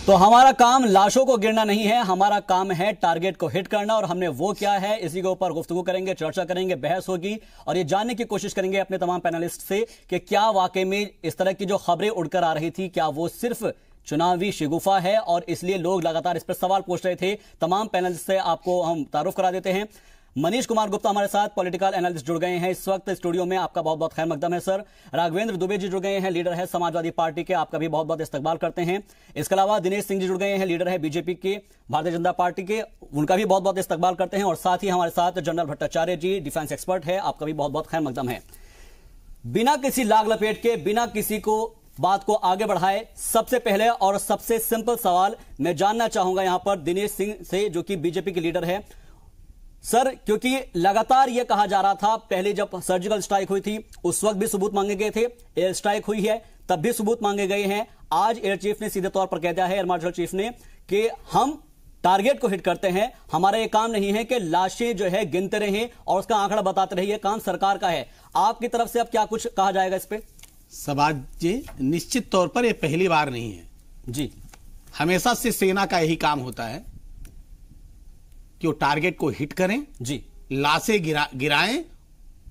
तो हमारा काम लाशों को गिरना नहीं है, हमारा काम है टारगेट को हिट करना। और हमने वो क्या है, इसी के ऊपर गुफ्तगू करेंगे, चर्चा करेंगे, बहस होगी और ये जानने की कोशिश करेंगे अपने तमाम पैनलिस्ट से कि क्या वाकई में इस तरह की जो खबरें उड़कर आ रही थी, क्या वो सिर्फ चुनावी शिगुफा है और इसलिए लोग लगातार इस पर सवाल पूछ रहे थे। तमाम पैनलिस्ट से आपको हम तारुफ करा देते हैं। मनीष कुमार गुप्ता हमारे साथ पॉलिटिकल एनालिस्ट जुड़ गए हैं इस वक्त स्टूडियो में, आपका बहुत बहुत खैर मकदम है सर। राघवेंद्र दुबे जी जुड़ गए हैं, लीडर है समाजवादी पार्टी के, आपका भी बहुत बहुत इस्तकबाल करते हैं। इसके अलावा दिनेश सिंह जी जुड़ गए हैं, लीडर है बीजेपी के, भारतीय जनता पार्टी के, उनका भी बहुत बहुत इस्तकबाल करते हैं। और साथ ही हमारे साथ जनरल भट्टाचार्य जी, डिफेंस एक्सपर्ट है, आपका भी बहुत बहुत खैर मकदम है। बिना किसी लाग लपेट के, बिना किसी को बात को आगे बढ़ाए, सबसे पहले और सबसे सिंपल सवाल मैं जानना चाहूंगा यहां पर दिनेश सिंह से, जो कि बीजेपी के लीडर है। सर, क्योंकि लगातार यह कहा जा रहा था, पहले जब सर्जिकल स्ट्राइक हुई थी उस वक्त भी सबूत मांगे गए थे, एयर स्ट्राइक हुई है तब भी सबूत मांगे गए हैं। आज एयर चीफ ने सीधे तौर पर कह दिया है, एयर मार्शल चीफ ने, कि हम टारगेट को हिट करते हैं, हमारा यह काम नहीं है कि लाशें जो है गिनते रहें और उसका आंकड़ा बताते रहिए, काम सरकार का है। आपकी तरफ से अब क्या कुछ कहा जाएगा इस पे? सबाज जी, निश्चित तौर पर यह पहली बार नहीं है जी। हमेशा से सेना का यही काम होता है कि वो टारगेट को हिट करें जी, लाशें गिराएं।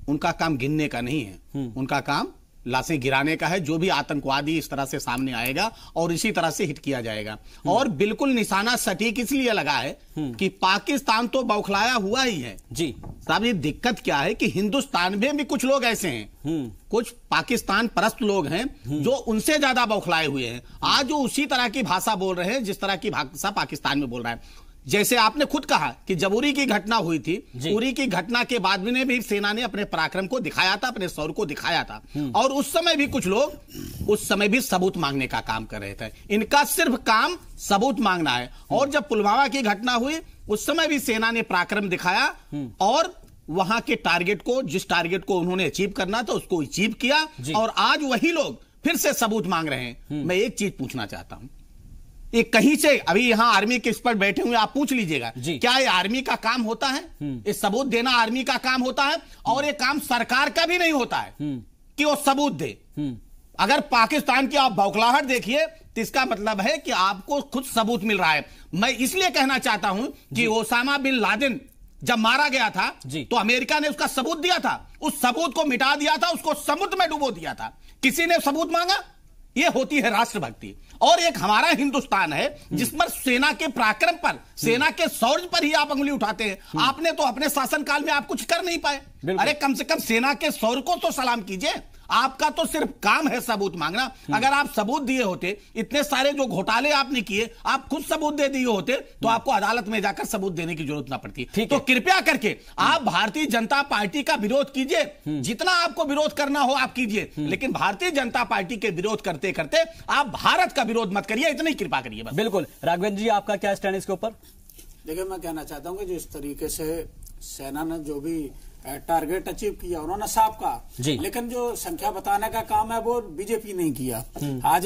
उनका काम गिनने का नहीं है, उनका काम लाशें गिराने का है। जो भी आतंकवादी इस तरह से सामने आएगा और इसी तरह से हिट किया जाएगा। और बिल्कुल निशाना सटीक इसलिए लगा है कि पाकिस्तान तो बौखलाया हुआ ही है जी। साहब, ये दिक्कत क्या है कि हिंदुस्तान में भी कुछ लोग ऐसे हैं, कुछ पाकिस्तान परस्त लोग हैं जो उनसे ज्यादा बौखलाए हुए हैं। आज वो उसी तरह की भाषा बोल रहे हैं जिस तरह की भाषा पाकिस्तान में बोल रहा है। जैसे आपने खुद कहा कि जब उरी की घटना हुई थी, उरी की घटना के बाद में भी सेना ने अपने पराक्रम को दिखाया था, अपने शौर्य को दिखाया था। और उस समय भी कुछ लोग उस समय भी सबूत मांगने का काम कर रहे थे। इनका सिर्फ काम सबूत मांगना है। और जब पुलवामा की घटना हुई उस समय भी सेना ने पराक्रम दिखाया और वहां के टारगेट को, जिस टारगेट को उन्होंने अचीव करना था उसको अचीव किया। और आज वही लोग फिर से सबूत मांग रहे हैं। मैं एक चीज पूछना चाहता हूं, ये कहीं से, अभी यहां आर्मी के एक्सपर्ट बैठे हुए, आप पूछ लीजिएगा, क्या ये आर्मी का काम होता है? ये सबूत देना आर्मी का काम होता है? और ये काम सरकार का भी नहीं होता है कि वो सबूत दे। अगर पाकिस्तान की आप बौखलाहट देखिए तो इसका मतलब है कि आपको खुद सबूत मिल रहा है। मैं इसलिए कहना चाहता हूं कि ओसामा बिन लादेन जब मारा गया था तो अमेरिका ने उसका सबूत दिया था, उस सबूत को मिटा दिया था, उसको समुद्र में डुबो दिया था। किसी ने सबूत मांगा? ये होती है राष्ट्रभक्ति। और एक हमारा हिंदुस्तान है जिस पर सेना के पराक्रम पर, सेना के शौर्य पर ही आप अंगुली उठाते हैं। आपने तो अपने शासनकाल में आप कुछ कर नहीं पाए। अरे कम से कम सेना के शौर्य को तो सलाम कीजिए। आपका तो सिर्फ काम है सबूत मांगना। अगर आप सबूत दिए होते, इतने सारे जो घोटाले आपने किए, आप खुद सबूत दे दिए होते तो आपको अदालत में जाकर सबूत देने की जरूरत ना पड़ती। तो कृपया करके आप भारतीय जनता पार्टी का विरोध कीजिए, जितना आपको विरोध करना हो आप कीजिए, लेकिन भारतीय जनता पार्टी के विरोध करते करते आप भारत का विरोध मत करिए, इतनी कृपा करिए बस। बिल्कुल। राघवेंद्र जी, आपका क्या स्टैंड इसके ऊपर? देखिए, मैं कहना चाहता हूं कि जिस तरीके से सेना ने जो भी टारगेट अचीव किया उन्होंने साफ कहा, लेकिन जो संख्या बताने का काम है वो बीजेपी नहीं किया। आज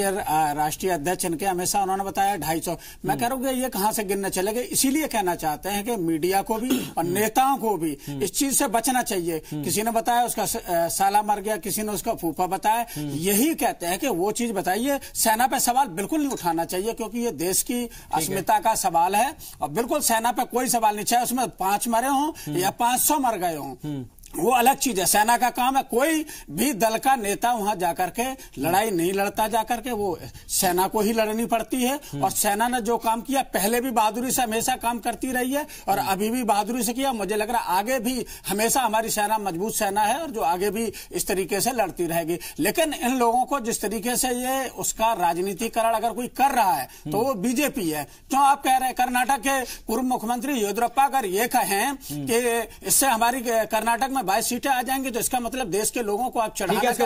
राष्ट्रीय अध्यक्ष इनके हमेशा उन्होंने बताया 250। मैं कह रहा हूँ कि ये कहाँ से गिनने चलेंगे। इसीलिए कहना चाहते हैं कि मीडिया को भी और नेताओं को भी इस चीज से बचना चाहिए। किसी ने बताया उसका साला मर गया, किसी ने उसका फूफा बताया। यही कहते हैं कि वो चीज बताइए। सेना पे सवाल बिल्कुल नहीं उठाना चाहिए, क्योंकि ये देश की अस्मिता का सवाल है। और बिल्कुल सेना पे कोई सवाल नहीं, चाहे उसमें 5 मरे हों या 500 मर गए हों, वो अलग चीज है। सेना का काम है, कोई भी दल का नेता वहां जाकर के लड़ाई नहीं लड़ता, जाकर के वो सेना को ही लड़नी पड़ती है। और सेना ने जो काम किया, पहले भी बहादुरी से हमेशा काम करती रही है और अभी भी बहादुरी से किया। मुझे लग रहा है आगे भी हमेशा हमारी सेना मजबूत सेना है और जो आगे भी इस तरीके से लड़ती रहेगी। लेकिन इन लोगों को जिस तरीके से ये उसका राजनीतिकरण अगर कोई कर रहा है तो वो बीजेपी है। क्यों आप कह रहे हैं कर्नाटक के पूर्व मुख्यमंत्री येदियुरप्पा अगर ये कहें कि इससे हमारी कर्नाटक में 22 सीटें आ जाएंगी, तो इसका मतलब देश के लोगों को आप चढ़ाने इसके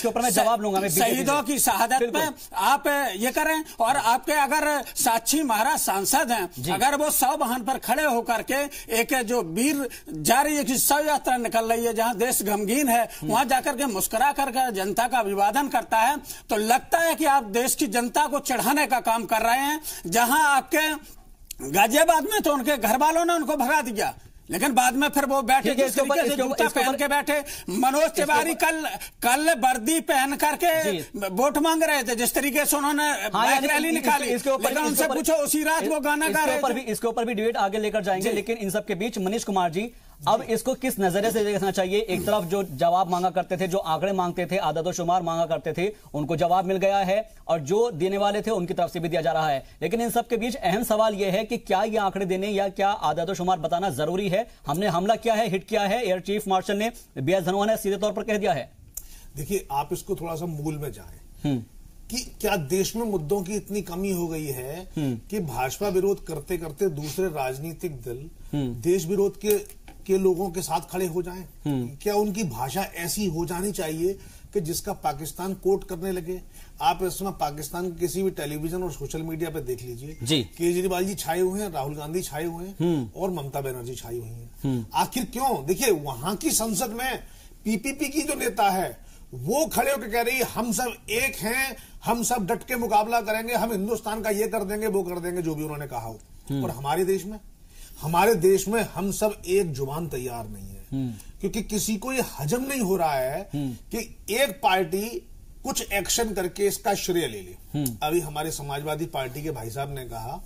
ऊपर मैं जवाब लूंगा। शहीदों की शहादत पे आप ये करें। और आपके अगर साक्षी महाराज सांसद हैं, अगर वो 100 वाहन पर खड़े होकर के एक जो वीर जारी एक शव यात्रा निकल रही है जहां देश गमगीन है, वहां जाकर के मुस्कुरा करके जनता का अभिवादन करता है, तो लगता है कि आप देश की जनता को चढ़ाने का काम कर रहे हैं। जहां आपके गाजियाबाद में तो उनके घर वालों ने उनको भगा दिया, लेकिन बाद में फिर वो बैठे जिस तरीके से जूता पहन के बैठे। मनोज तिवारी कल वर्दी पहन करके वोट मांग रहे थे, जिस तरीके से उन्होंने बाइक रैली निकाली, लेकिन उनसे पूछो उसी रात वो गाना गा रहे थे। इसके ऊपर भी डिबेट आगे लेकर जाएंगे, लेकिन इन सबके बीच मनीष कुमार जी, अब इसको किस नजरिए से देखना चाहिए? एक तरफ जो जवाब मांगा करते थे, जो आंकड़े मांगते थे, आदतोशुमार मांगा करते थे, उनको जवाब मिल गया है, और जो देने वाले थे उनकी तरफ से भी दिया जा रहा है। लेकिन इन सब के बीच अहम सवाल यह है कि क्या ये आंकड़े देने या क्या आदतोशुमार बताना जरूरी है? हमने हमला किया है, हिट किया है, एयर चीफ मार्शल ने, BS धनोआ ने सीधे तौर पर कह दिया है। देखिए, आप इसको थोड़ा सा मूल में जाएं कि क्या देश में मुद्दों की इतनी कमी हो गई है कि भाजपा विरोध करते करते दूसरे राजनीतिक दल देश विरोध के लोगों के साथ खड़े हो जाएं? क्या उनकी भाषा ऐसी हो जानी चाहिए कि जिसका पाकिस्तान कोट करने लगे? आप इस समय पाकिस्तान के किसी भी टेलीविजन और सोशल मीडिया पे देख लीजिए, केजरीवाल जी छाए हुए हैं, राहुल गांधी छाए हुए हैं, और ममता बनर्जी छाई हुई हैं। आखिर क्यों? देखिए, वहां की संसद में PPP की जो नेता है वो खड़े होकर कह रही है हम सब एक हैं, हम सब डट के मुकाबला करेंगे, हम हिंदुस्तान का ये कर देंगे, वो कर देंगे, जो भी उन्होंने कहा हो। और हमारे देश में हम सब एक जुबान तैयार नहीं है, क्योंकि किसी को ये हजम नहीं हो रहा है कि एक पार्टी कुछ एक्शन करके इसका श्रेय ले ले। अभी हमारे समाजवादी पार्टी के भाई साहब ने कहा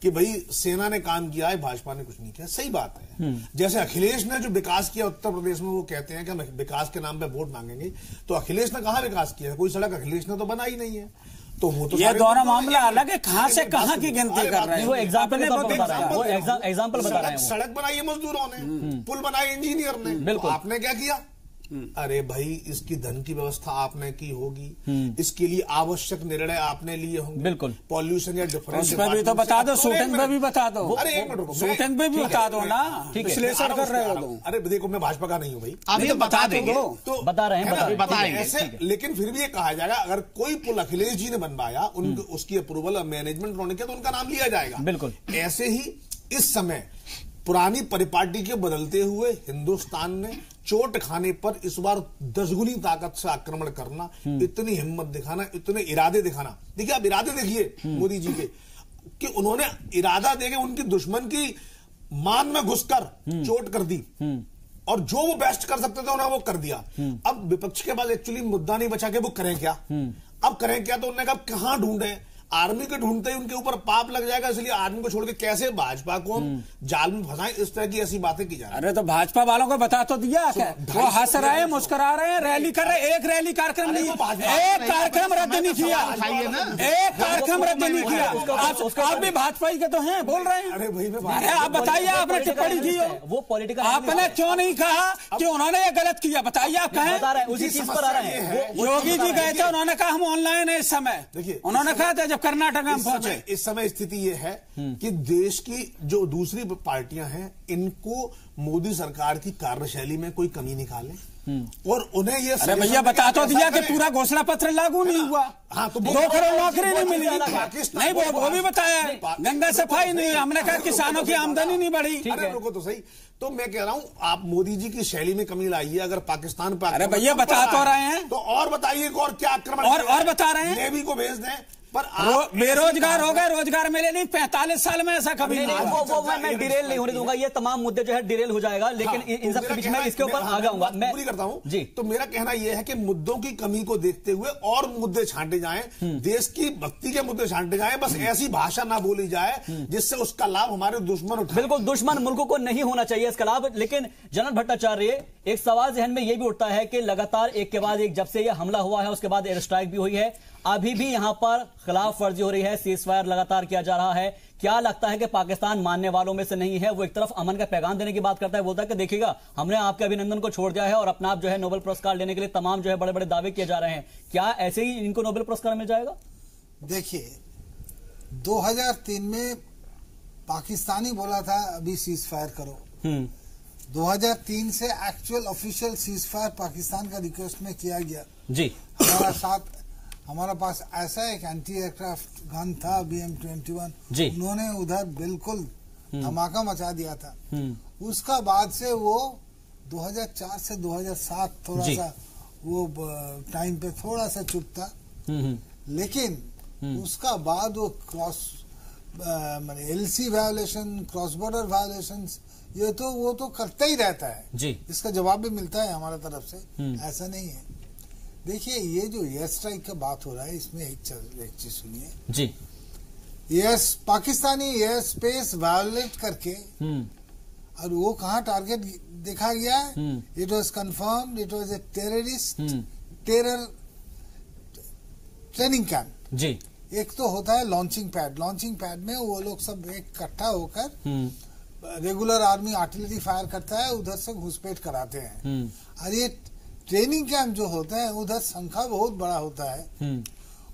कि भाई सेना ने काम किया है, भाजपा ने कुछ नहीं किया। सही बात है। जैसे अखिलेश ने जो विकास किया उत्तर प्रदेश में, वो कहते हैं कि हम विकास के नाम पे वोट मांगेंगे, तो अखिलेश ने कहाँ विकास किया है? कोई सड़क अखिलेश ने तो बनाई नहीं है। तो वो तो ये दोनों मामला अलग है, कहां से कहां की गिनती कर रहे हैं? वो एग्जाम्पल बता रहे हैं। सड़क बनाई है मजदूरों ने, पुल बनाए इंजीनियर ने, बिल्कुल। आपने क्या किया? अरे भाई, इसकी धन की व्यवस्था आपने की होगी, इसके लिए आवश्यक निर्णय आपने लिए होंगे, बिल्कुल। पॉल्यूशन या डिफरेंस पे भी तो बता दो, शूटिंग पे भी बता दो। अरे एक मिनट, शूटिंग पे भी बता दो ना, विश्लेषण कर रहे हो। अरे देखो, मैं भाजपा का नहीं हूँ भाई, अभी तो बता देंगे, तो बता रहे हैं, बताएंगे ऐसे। लेकिन फिर भी ये कहा जाएगा अगर कोई पुल अखिलेश जी ने बनवाया, उसकी अप्रूवल और मैनेजमेंट उन्होंने किया, तो उनका नाम लिया जाएगा, बिल्कुल। ऐसे ही इस समय पुरानी परिपाटी के बदलते हुए हिंदुस्तान ने चोट खाने पर इस बार 10 गुनी ताकत से आक्रमण करना, इतनी हिम्मत दिखाना, इतने इरादे दिखाना। देखिए, आप इरादे देखिए मोदी जी के, कि उन्होंने इरादा देके उनकी दुश्मन की मान में घुसकर चोट कर दी, और जो वो बेस्ट कर सकते थे उन्होंने वो कर दिया। अब विपक्ष के पास एक्चुअली मुद्दा नहीं बचा के वो करें क्या? अब करें क्या? तो उन्होंने कहा कहां ढूंढे? आर्मी के ढूंढते ही उनके ऊपर पाप लग जाएगा, इसलिए आर्मी को छोड़ के कैसे भाजपा को जाल में फंसाएं, इस तरह की ऐसी बातें की जा रही है। अरे तो भाजपा वालों को बता तो दिया, वो हंस रहे हैं, मुस्कुरा रहे हैं, रैली कर रहे हैं। एक रैली कार्यक्रम नहीं, एक कार्यक्रम रद्द नहीं किया, एक कार्यक्रम रद्द नहीं किया। आप भी भाजपा के तो हैं, बोल रहे हैं। अरे आप बताइए, आपने टिप्पणी की हो, वो पॉलिटिकल, आपने क्यों नहीं कहा कि उन्होंने ये गलत किया? बताइए, आप कहें। उसी चीज पर आ रहे हैं। योगी जी गए थे, उन्होंने कहा हम ऑनलाइन है इस समय। देखिए, उन्होंने कहा था जब कर्नाटक में पहुंचे। इस समय स्थिति यह है कि देश की जो दूसरी पार्टियां हैं, इनको मोदी सरकार की कार्यशैली में कोई कमी निकाले, और उन्हें ये, अरे भैया बता तो दिया कि पूरा घोषणा पत्र लागू नहीं हुआ। हाँ, तो 2 करोड़ नौकरी नहीं मिली। नहीं, वो भी बताया, गंगा सफाई नहीं, हमने कहा किसानों की आमदनी नहीं बढ़ी। अरे रुको तो सही, तो मैं कह रहा हूं आप मोदी जी की शैली में कमी लाइए। अगर पाकिस्तान पर, अरे भैया बता तो रहे हैं, तो और बताइए और क्या आक्रमण, और बता रहे हैं, नेवी को भेज दें। पर बेरोजगार हो गए, रोजगार मिले नहीं। 45 साल में ऐसा कभी नहीं। वो मैं डिरेल नहीं होने दूंगा, ये तमाम मुद्दे जो है डिरेल हो जाएगा, लेकिन इन सब के बीच में इसके ऊपर आ जाऊंगा मैं, पूरी करता हूं जी। तो मेरा कहना यह है कि मुद्दों की कमी को देखते हुए और मुद्दे छांटे जाएं, देश की भक्ति के मुद्दे छांटे जाएं, बस ऐसी भाषा ना बोली जाए जिससे उसका लाभ हमारे दुश्मन उठाए। बिल्कुल, दुश्मन मुल्कों को नहीं होना चाहिए इसका लाभ। लेकिन जनरल भट्टाचार्य, एक सवाल जहन में यह भी उठता है कि लगातार एक के बाद एक जब से यह हमला हुआ है, उसके बाद एयर स्ट्राइक भी हुई है, अभी भी यहां पर खिलाफ वर्जी हो रही है, सीज फायर लगातार किया जा रहा है। क्या लगता है कि पाकिस्तान मानने वालों में से नहीं है? वो एक तरफ अमन का पैगाम देने की बात करता है, बोलता है कि देखिएगा हमने आपके अभिनंदन को छोड़ दिया है, और अपना आप जो है नोबेल पुरस्कार लेने के लिए तमाम जो है बड़े बड़े दावे किए जा रहे हैं। क्या ऐसे ही इनको नोबेल पुरस्कार मिल जाएगा? देखिए, 2003 में पाकिस्तानी बोला था अभी सीज फायर करो। 2003 से actual official cease fire Pakistan का रिक्वेस्ट में किया गया जी। हमारा पास ऐसा एक एंटी एयरक्राफ्ट गन था, BM-21, उन्होंने उधर बिल्कुल धमाका मचा दिया था। उसका बाद से वो 2004 से 2007 थोड़ा सा वो टाइम पे थोड़ा सा चुप था, लेकिन उसका बाद वो क्रॉस मैंने LC violation, cross border violations, ये तो वो तो करता ही रहता है जी। इसका जवाब भी मिलता है हमारे तरफ से, ऐसा नहीं है। देखिए ये जो एयर स्ट्राइक का बात हो रहा है, इसमें एक चीज सुनिए जी। पाकिस्तानी एयर स्पेस वायोलेट करके और वो कहाँ टारगेट देखा गया है? It was confirmed it was a terrorist terror training camp जी। एक तो होता है लॉन्चिंग पैड में वो लोग सब इकट्ठा होकर रेगुलर आर्मी आर्टिलरी फायर करता है, उधर से घुसपैठ कराते हैं। और ये ट्रेनिंग कैंप जो होता है उधर संख्या बहुत बड़ा होता है,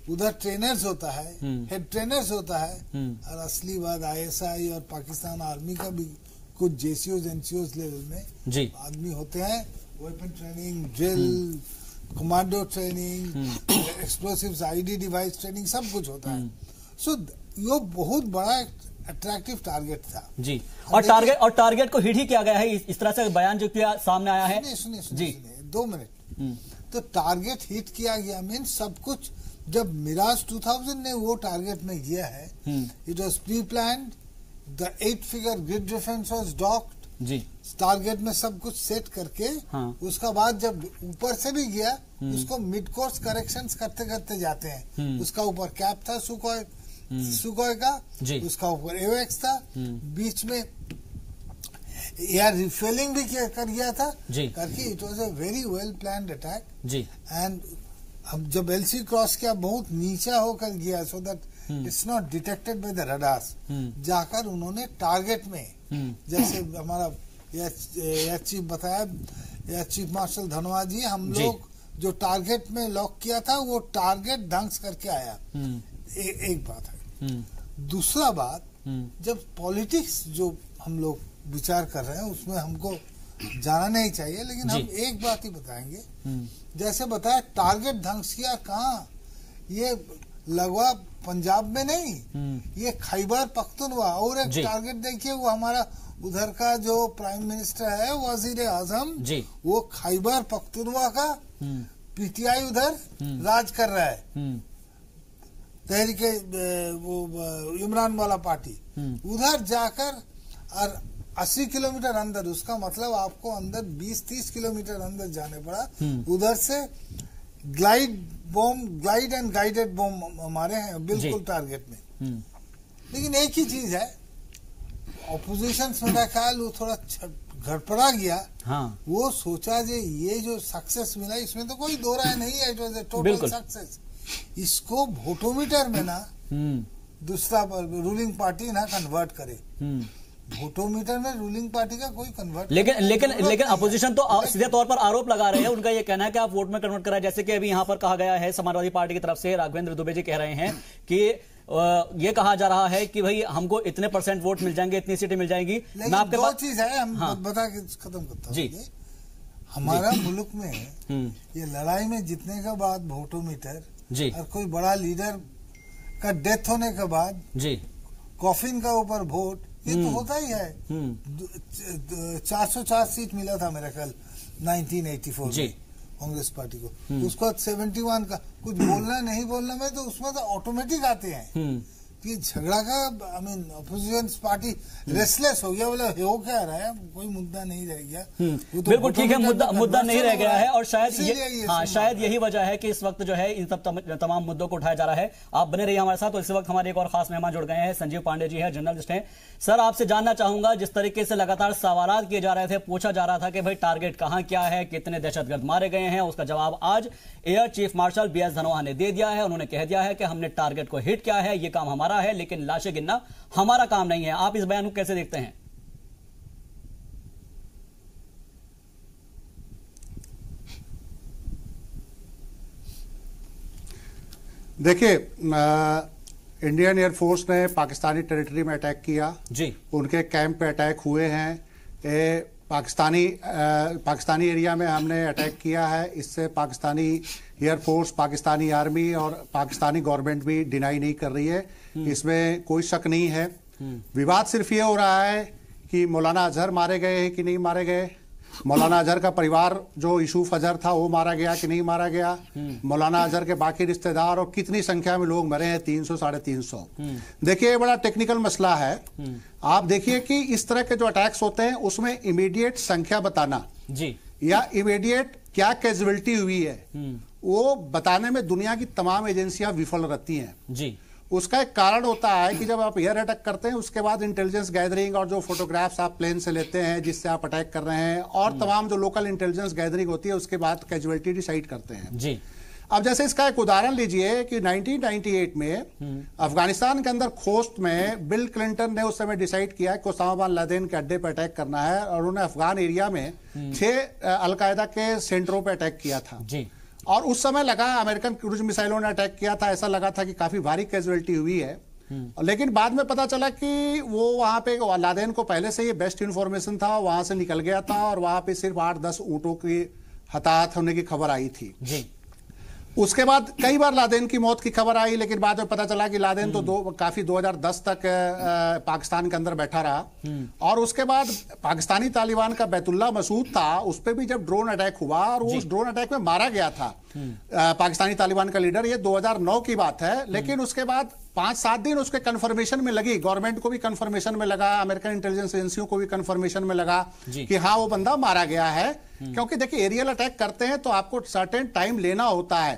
उधर ट्रेनर्स होता है, हेड ट्रेनर्स होता है। और असली बात ISI और पाकिस्तान आर्मी का भी कुछ JCOs NCOs लेवल में आदमी होते हैं, weapon training, drill, commando training, explosives, ID device training, सब कुछ होता है। सो ये बहुत बड़ा अट्रैक्टिव टारगेट था जी। और टारगेट को हिट ही किया गया है, इस तरह से बयान जो किया सामने आया है। सुनिए 2 मिनट। तो टारगेट हिट किया गया मीन सब कुछ। जब मिराज 2000 ने वो टारगेट में किया है, it was pre planned, the 8 figure grid defence was docked जी। टारगेट में सब कुछ सेट करके उसका बाद जब ऊपर से भी गया, उसको मिड कोर्स करेक्शंस करते करते जाते हैं। उसका ऊपर कैप था सुखोई का, उसका ऊपर AOX था, बीच में एयर रिफिलिंग भी कर गया था करके। It was a very well planned attack जी। एंड अब जब LC क्रॉस किया, बहुत नीचा होकर गया, so that it's not detected by the radars. जाकर उन्होंने टारगेट में, जैसे हमारा एयर चीफ बताया, air chief marshal Dhanoa ji, हम लोग जो टारगेट में लॉक किया था वो टारगेट ध्वंस करके आया। एक बात है। दूसरा बात, जब पॉलिटिक्स जो हम लोग विचार कर रहे हैं उसमें हमको जाना नहीं चाहिए, लेकिन हम एक बात ही बताएंगे। जैसे बताया टारगेट ध्वंस किया, कहाँ? ये लगवा पंजाब में नहीं, ये खैबर पख्तूनख्वा। और एक टारगेट देखिए, वो हमारा उधर का जो प्राइम मिनिस्टर है, वजीर आजम, वो खैबर पख्तूनख्वा का PTI उधर राज कर रहा है, तहरीके वो इमरान वाला पार्टी। उधर जाकर और 80 किलोमीटर अंदर, उसका मतलब आपको अंदर 20-30 किलोमीटर अंदर जाने पड़ा। उधर से ग्लाइड एंड गाइडेड बॉम्ब मारे हैं बिल्कुल टारगेट में। लेकिन एक ही चीज है, ऑपोजिशन मेरा ख्याल वो थोड़ा गड़बड़ा गया। वो सोचा जे ये जो सक्सेस मिला, इसमें तो कोई दो राय नहीं है, it was a total success. इसको वोटोमीटर में ना दूसरा रूलिंग पार्टी ना कन्वर्ट करे। वोटोमीटर में रूलिंग पार्टी का कोई कन्वर्ट, लेकिन अपोजिशन तो सीधे तौर पर आरोप लगा रहे हैं। उनका ये कहना है कि आप वोट में कन्वर्ट कराए, जैसे कि अभी यहाँ पर कहा गया है, समाजवादी पार्टी की तरफ से राघवेंद्र दुबे जी कह रहे हैं कि ये कहा जा रहा है कि भाई हमको इतने % वोट मिल जाएंगे, इतनी सीटें मिल जाएंगी। मैं आपके दो चीज है, हम बता के खत्म करता हूँ जी। हमारा मुल्क में ये लड़ाई में जीतने के बाद वोटोमीटर जी, और कोई बड़ा लीडर का डेथ होने के बाद जी कॉफिन का ऊपर वोट, ये तो होता ही है। 404 सीट मिला था मेरा ख्याल 1984 में कांग्रेस पार्टी को। उसके बाद 71 का कुछ बोलना नहीं बोलना में तो उसमें तो ऑटोमेटिक आते हैं कि झगड़ा का। I mean opposition party restless हो गया, बोला हो क्या रहा है, कोई मुद्दा नहीं रह गया। तो बिल्कुल ठीक है, मुद्दा नहीं रह गया है। और शायद यही वजह है कि इस वक्त जो है इन सब तमाम मुद्दों को उठाया जा रहा है। आप बने रहिए हमारे साथ। तो इस वक्त हमारे एक और खास मेहमान जुड़ गए हैं, संजीव पांडे जी है, जर्नलिस्ट हैं। सर, आपसे जानना चाहूंगा, जिस तरीके से लगातार सवाल किए जा रहे थे, पूछा जा रहा था कि भाई टारगेट कहां क्या है, कितने दहशतगर्द मारे गए हैं, उसका जवाब आज air chief martial BS Dhanoa ने दे दिया है। उन्होंने कह दिया है कि हमने टारगेट को हिट किया है, ये काम हमारा है, लेकिन लाशें गिनना हमारा काम नहीं है। आप इस बयान को कैसे देखते हैं? देखिए, इंडियन एयरफोर्स ने पाकिस्तानी टेरिटरी में अटैक किया जी, उनके कैंप पे अटैक हुए हैं। पाकिस्तानी एरिया में हमने अटैक किया है। इससे पाकिस्तानी एयरफोर्स, पाकिस्तानी आर्मी और पाकिस्तानी गवर्नमेंट भी डिनाई नहीं कर रही है, इसमें कोई शक नहीं है। विवाद सिर्फ ये हो रहा है कि मौलाना अजहर मारे गए हैं कि नहीं मारे गए, मौलाना अजहर का परिवार जो यूसुफ अजहर था वो मारा गया कि नहीं मारा गया, मौलाना अजहर के बाकी रिश्तेदार और कितनी संख्या में लोग मरे हैं, 300 350। देखिए बड़ा टेक्निकल मसला है। आप देखिए कि इस तरह के जो अटैक्स होते हैं उसमें इमीडिएट संख्या बताना जी या इमीडिएट क्या कैजुअलिटी हुई है वो बताने में दुनिया की तमाम एजेंसियां विफल रहती हैं जी। उसका एक कारण होता है कि जब आप एयर अटैक करते हैं उसके बाद इंटेलिजेंस गैदरिंग और जो फोटोग्राफ्स आप प्लेन से लेते हैं जिससे आप अटैक कर रहे हैं और तमाम जो लोकल इंटेलिजेंस गैदरिंग होती है उसके बाद कैजुअलिटी डिसाइड करते हैं जी। अब जैसे इसका एक उदाहरण लीजिए कि 1998 में अफगानिस्तान के अंदर खोस्त में बिल क्लिंटन ने उस समय डिसाइड किया कि ओसामा बिन लादेन के अड्डे पर अटैक करना है और उन्होंने अफगान एरिया में 6 अलकायदा के सेंटरों पर अटैक किया था जी। और उस समय लगा अमेरिकन क्रूज मिसाइलों ने अटैक किया था, ऐसा लगा था कि काफी भारी कैजुअलिटी हुई है। लेकिन बाद में पता चला कि वो वहां पे लादेन को पहले से ये बेस्ट इंफॉर्मेशन था, वहां से निकल गया था और वहां पे सिर्फ 8-10 ऊंटों की हताहत होने की खबर आई थी जी। उसके बाद कई बार लादेन की मौत की खबर आई, लेकिन बाद में पता चला कि लादेन तो काफी 2010 तक पाकिस्तान के अंदर बैठा रहा। और उसके बाद पाकिस्तानी तालिबान का बैतुल्ला मसूद था, उस पर भी जब ड्रोन अटैक हुआ और उस ड्रोन अटैक में मारा गया था पाकिस्तानी तालिबान का लीडर, ये 2009 की बात है। लेकिन उसके बाद 5-7 दिन उसके कंफर्मेशन में लगी, गवर्नमेंट को भी कंफर्मेशन में लगा, अमेरिकन इंटेलिजेंस एजेंसियों को भी कंफर्मेशन में लगा कि हाँ वो बंदा मारा गया है। क्योंकि देखिए एरियल अटैक करते हैं तो आपको सर्टेन टाइम लेना होता है।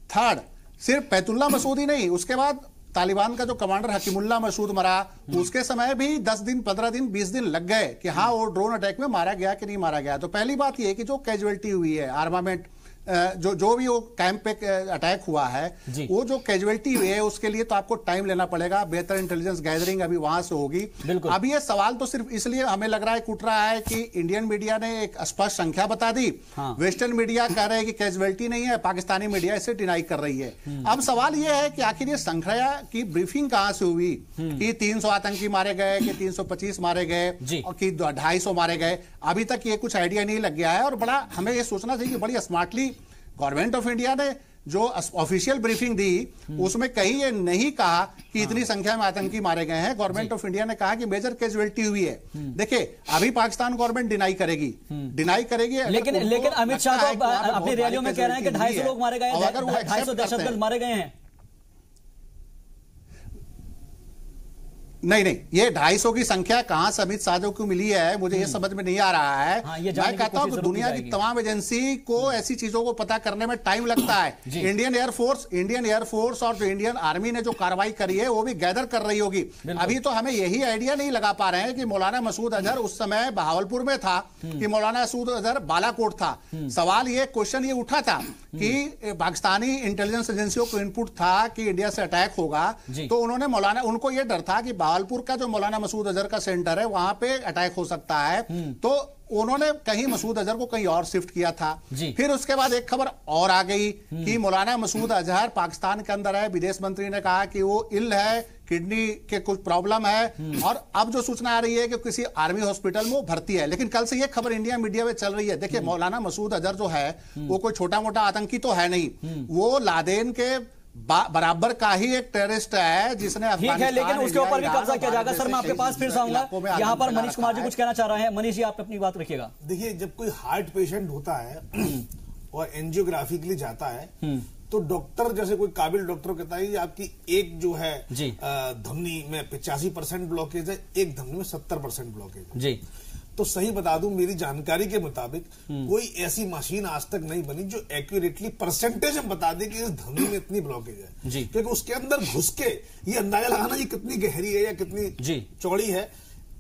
थर्ड, सिर्फ बैतुल्ला मसूद ही नहीं, उसके बाद तालिबान का जो कमांडर हकीमुल्लाह मसूद मरा, उसके समय भी 10 दिन 15 दिन 20 दिन लग गए कि हाँ वो ड्रोन अटैक में मारा गया कि नहीं मारा गया। तो पहली बात यह कि जो कैजुअलिटी हुई है आर्मामेंट जो भी वो कैंप पे अटैक हुआ है वो जो कैजुअलिटी हुई है उसके लिए तो आपको टाइम लेना पड़ेगा, बेहतर इंटेलिजेंस गैदरिंग अभी वहां से होगी। अभी ये सवाल तो सिर्फ इसलिए हमें लग रहा है उठ रहा है कि इंडियन मीडिया ने एक स्पष्ट संख्या बता दी, वेस्टर्न मीडिया कह रहे हैं कि कैजुअलिटी नहीं है, पाकिस्तानी मीडिया इसे डिनाई कर रही है। अब सवाल ये है कि आखिर ये संख्या की ब्रीफिंग कहां से हुई कि 300 आतंकी मारे गए कि 325 मारे गए और कि 250 मारे गए, अभी तक ये कुछ आइडिया नहीं लग गया है। और बड़ा हमें ये सोचना चाहिए कि बड़ी स्मार्टली गवर्नमेंट ऑफ इंडिया ने जो ऑफिशियल ब्रीफिंग दी उसमें कहीं ये नहीं कहा कि इतनी संख्या में आतंकी मारे गए हैं। गवर्नमेंट ऑफ इंडिया ने कहा कि मेजर कैजुअलिटी हुई है। देखिए अभी पाकिस्तान गवर्नमेंट डिनाई करेगी लेकिन अमित शाह तो अपनी रैलियों में कह रहे हैं कि 250 लोग मारे गए, 250 दहशतगर्द मारे गए हैं। नहीं, ये 250 की संख्या कहां से अमित शाह को मिली है मुझे ये समझ में नहीं आ रहा है। मैं कहता हूं कि दुनिया की तमाम एजेंसी को ऐसी चीजों को पता करने में टाइम लगता है। इंडियन एयरफोर्स और जो इंडियन आर्मी ने जो कार्रवाई करी है वो भी गैदर कर रही होगी। अभी तो हमें यही आइडिया नहीं लगा पा रहे हैं कि मौलाना मसूद अजहर उस समय बहावलपुर में था कि मौलाना मसूद अजहर बालाकोट था। सवाल ये क्वेश्चन ये उठा था कि पाकिस्तानी इंटेलिजेंस एजेंसियों को इनपुट था कि इंडिया से अटैक होगा, तो उन्होंने उनको ये डर था कि बहावलपुर का जो मौलाना मसूद अजहर का सेंटर है वहां पे अटैक हो सकता है, तो उन्होंने कहीं मसूद अजहर को कहीं और शिफ्ट किया था। फिर उसके बाद एक खबर और आ गई कि मौलाना मसूद अजहर पाकिस्तान के अंदर है, विदेश मंत्री ने कहा कि वो इल है, किडनी के कुछ प्रॉब्लम है, और अब जो सूचना आ रही है कि किसी आर्मी हॉस्पिटल में वो भर्ती है। लेकिन कल से ये खबर इंडिया मीडिया में चल रही है। देखिए मौलाना मसूद अजहर जो है वो कोई छोटा मोटा आतंकी तो है नहीं, वो लादेन के बराबर का ही एक टेररिस्ट है जिसने ठीक है, लेकिन उसके ऊपर भी कब्जा किया जाएगा। सर मैं आपके पास फिर से आऊंगा, यहाँ पर मनीष कुमार जी कुछ कहना चाह रहे हैं। मनीष जी आप अपनी बात रखिएगा। देखिए जब कोई हार्ट पेशेंट होता है और एंजियोग्राफी के लिए जाता है तो डॉक्टर जैसे कोई काबिल डॉक्टर कहता है आपकी एक जो है धमनी में 85% ब्लॉकेज है, एक धमनी में 70% ब्लॉकेज है जी। तो सही बता दूं मेरी जानकारी के मुताबिक कोई ऐसी मशीन आज तक नहीं बनी जो एक्यूरेटली परसेंटेज में बता दे कि इस धमनी में इतनी ब्लॉकेज है, क्योंकि उसके अंदर घुस के ये अंदाजा लगाना ये कितनी गहरी है या कितनी चौड़ी है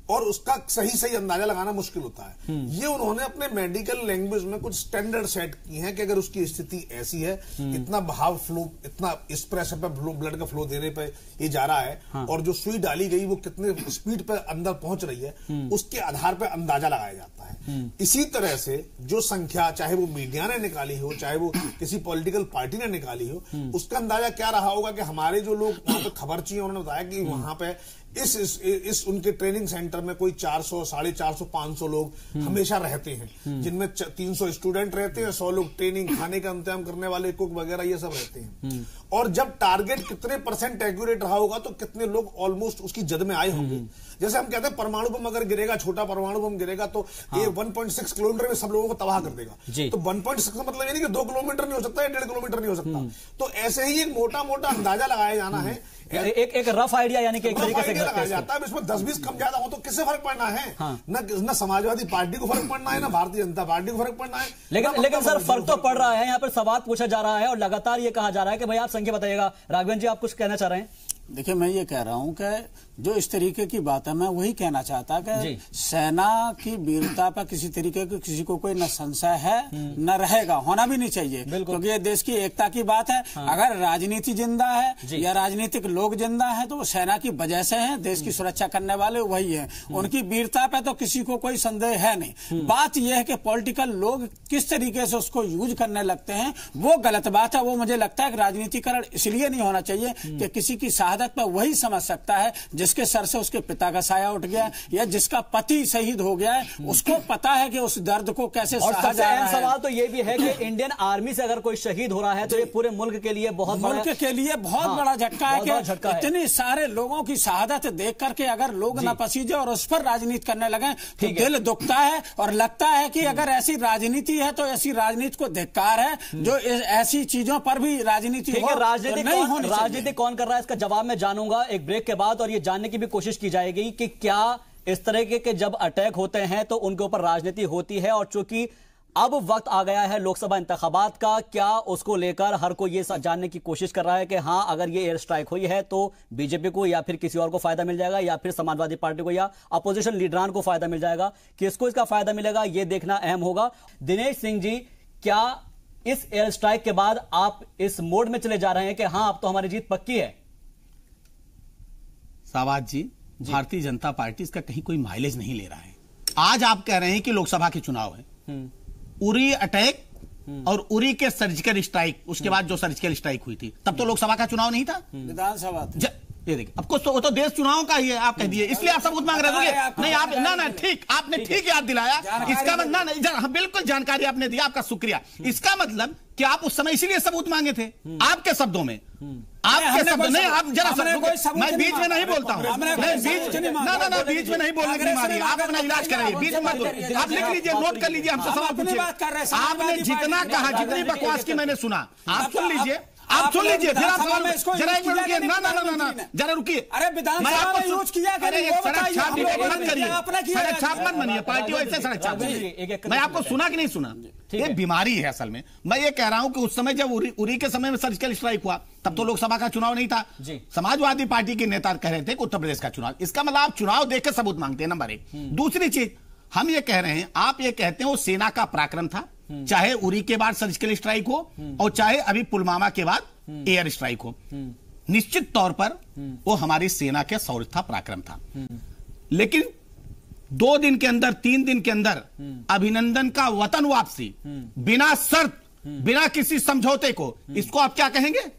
और उसका सही अंदाजा लगाना मुश्किल होता है। ये उन्होंने अपने मेडिकल लैंग्वेज में कुछ स्टैंडर्ड सेट की हैं कि अगर उसकी स्थिति ऐसी है, इतना बहाव फ्लो, इतना इस प्रेशर पे ब्लड का फ्लो देने पे ये जा रहा है और जो सुई डाली गई वो कितने स्पीड पे अंदर पहुंच रही है, उसके आधार पर अंदाजा लगाया जाता है। इसी तरह से जो संख्या चाहे वो मीडिया ने निकाली हो, चाहे वो किसी पॉलिटिकल पार्टी ने निकाली हो, उसका अंदाजा क्या रहा होगा कि हमारे जो लोग वहां पे खबर चाहिए उन्होंने बताया कि वहां पे इस उनके ट्रेनिंग सेंटर में कोई 400, 450, 500 लोग हमेशा रहते हैं, जिनमें 300 स्टूडेंट रहते हैं, 100 लोग ट्रेनिंग, खाने का इंतजाम करने वाले, कुक वगैरह ये सब रहते हैं। और जब टारगेट कितने % एक्यूरेट रहा होगा तो कितने लोग ऑलमोस्ट उसकी जद में आए होंगे। जैसे हम कहते हैं परमाणु बम अगर गिरेगा, छोटा परमाणु बम गिरेगा तो ये 1.6 किलोमीटर में सब लोगों को तबाह कर देगा। तो 1.6 का मतलब ये नहीं कि 2 किलोमीटर नहीं हो सकता या 1.5 किलोमीटर नहीं हो सकता। तो ऐसे ही एक मोटा मोटा अंदाजा लगाया जाना है, एक रफ आइडिया, यानी कि एक तरीके से लगाया जाता है। इसमें 10-20 कम ज्यादा हो तो किससे फर्क पड़ना है? न समाजवादी पार्टी को फर्क पड़ना है, ना भारतीय जनता पार्टी को फर्क पड़ना है। लेकिन सर फर्क तो पड़ रहा है। यहाँ पर सवाल पूछा जा रहा है और लगातार ये कहा जा रहा है कि भाई आप संख्या बताइएगा। राघवेंद्र जी, आप कुछ कहना चाह रहे हैं? देखिए, मैं ये कह रहा हूं कि जो इस तरीके की बात है, मैं वही कहना चाहता कि सेना की वीरता पर किसी तरीके की किसी को कोई न संशय है न रहेगा, होना भी नहीं चाहिए, क्योंकि ये देश की एकता की बात है। अगर राजनीति जिंदा है या राजनीतिक लोग जिंदा है तो वो सेना की वजह से है, देश की सुरक्षा करने वाले वही है। उनकी वीरता पे तो किसी को कोई संदेह है नहीं। बात यह है कि पॉलिटिकल लोग किस तरीके से उसको यूज करने लगते हैं, वो गलत बात है। वो मुझे लगता है कि राजनीतिकरण इसलिए नहीं होना चाहिए कि किसी की शहादत पर वही समझ सकता है जिसके सर से उसके पिता का साया उठ गया या जिसका पति शहीद हो गया है, उसको पता है कि उस दर्द को कैसे सहा जा रहा है। सवाल तो ये भी है कि इंडियन आर्मी से अगर कोई शहीद हो रहा है तो ये पूरे मुल्क के लिए बहुत बड़ा झटका है कि इतने सारे लोगों की शहादत देख करके अगर लोग न पसीजे और उस पर राजनीति करने लगे तो दिल दुखता है और लगता है कि अगर ऐसी राजनीति है तो ऐसी राजनीति को धिक्कार है जो ऐसी चीजों पर भी राजनीति हो। राजनीति कौन कर रहा है इसका जवाब मैं जानूंगा एक ब्रेक के बाद, और ये जानने की भी कोशिश की जाएगी कि क्या इस तरह के जब अटैक होते हैं तो उनके ऊपर राजनीति होती है, और चूंकि अब वक्त आ गया है लोकसभा इंतखाबात का, क्या उसको लेकर हर कोई ये जानने की कोशिश कर रहा है कि हाँ अगर ये एयर स्ट्राइक हुई है तो बीजेपी को या फिर किसी और को फायदा मिल जाएगा या फिर समाजवादी पार्टी को या अपोजिशन लीडरान को फायदा मिल जाएगा, किसको इसका फायदा मिलेगा ये देखना अहम होगा। दिनेश सिंह जी, क्या इस एयर स्ट्राइक के बाद आप इस मोड में चले जा रहे हैं कि हाँ अब तो हमारी जीत पक्की है? सावाद जी, भारतीय जनता पार्टी इसका कहीं कोई माइलेज नहीं ले रहा है। आज आप कह रहे हैं कि लोकसभा के चुनाव है, उरी अटैक और उरी के सर्जिकल स्ट्राइक, उसके बाद जो सर्जिकल स्ट्राइक हुई थी तब तो लोकसभा का चुनाव नहीं था, विधानसभा। ये देखिए, अब कुछ तो वो तो देश चुनाव का ही है, आप कह दिए, इसलिए आप सबूत मांग रहे हैं। नहीं आप ना ठीक, आपने ठीक याद दिलाया। इसका मतलब बिल्कुल जानकारी आपने दिया, आपका शुक्रिया। इसका मतलब कि आप उस समय इसीलिए सबूत मांगे थे, आपके शब्दों में, आपके शब्द नहीं। आप जरा मैं बीच में नहीं बोलता हूँ, बीच में नहीं बोलने की बीमारी, आप अपना इलाज कराइए, बीच में मत बोलिए। आप लिख लीजिए, नोट कर लीजिए, हमसे सवाल पूछिए। आपने जितना कहा, जितनी बकवास की मैंने सुना, आप सुन लीजिए, आप सुन लीजिए, फिर आप जरा एक मिनट रुकिए, ना जरा रुकिए। अरे विधानसभा में यूज किया करिए, सड़क छाप मत करिए, सड़क छाप मत बनिए, पार्टी वैसे सड़क छाप। मैं आपको सुना कि नहीं सुना, ये बीमारी है असल में। मैं ये कह रहा हूं कि उस समय जब उरी के समय में सर्जिकल स्ट्राइक हुआ तब तो लोकसभा का चुनाव नहीं था, समाजवादी पार्टी के नेता कह रहे थे कि उत्तर प्रदेश का चुनाव। इसका मतलब आप चुनाव देख के सबूत मांगते हैं, नंबर 1। दूसरी चीज हम ये कह रहे हैं, आप ये कहते हैं वो सेना का पराक्रम था, चाहे उरी के बाद सर्जिकल स्ट्राइक हो और चाहे अभी पुलवामा के बाद एयर स्ट्राइक हो। निश्चित तौर पर वो हमारी सेना के शौर्य था, पराक्रम था। लेकिन 2 दिन के अंदर, 3 दिन के अंदर अभिनंदन का वतन वापसी बिना शर्त, बिना किसी समझौते को, इसको आप क्या कहेंगे?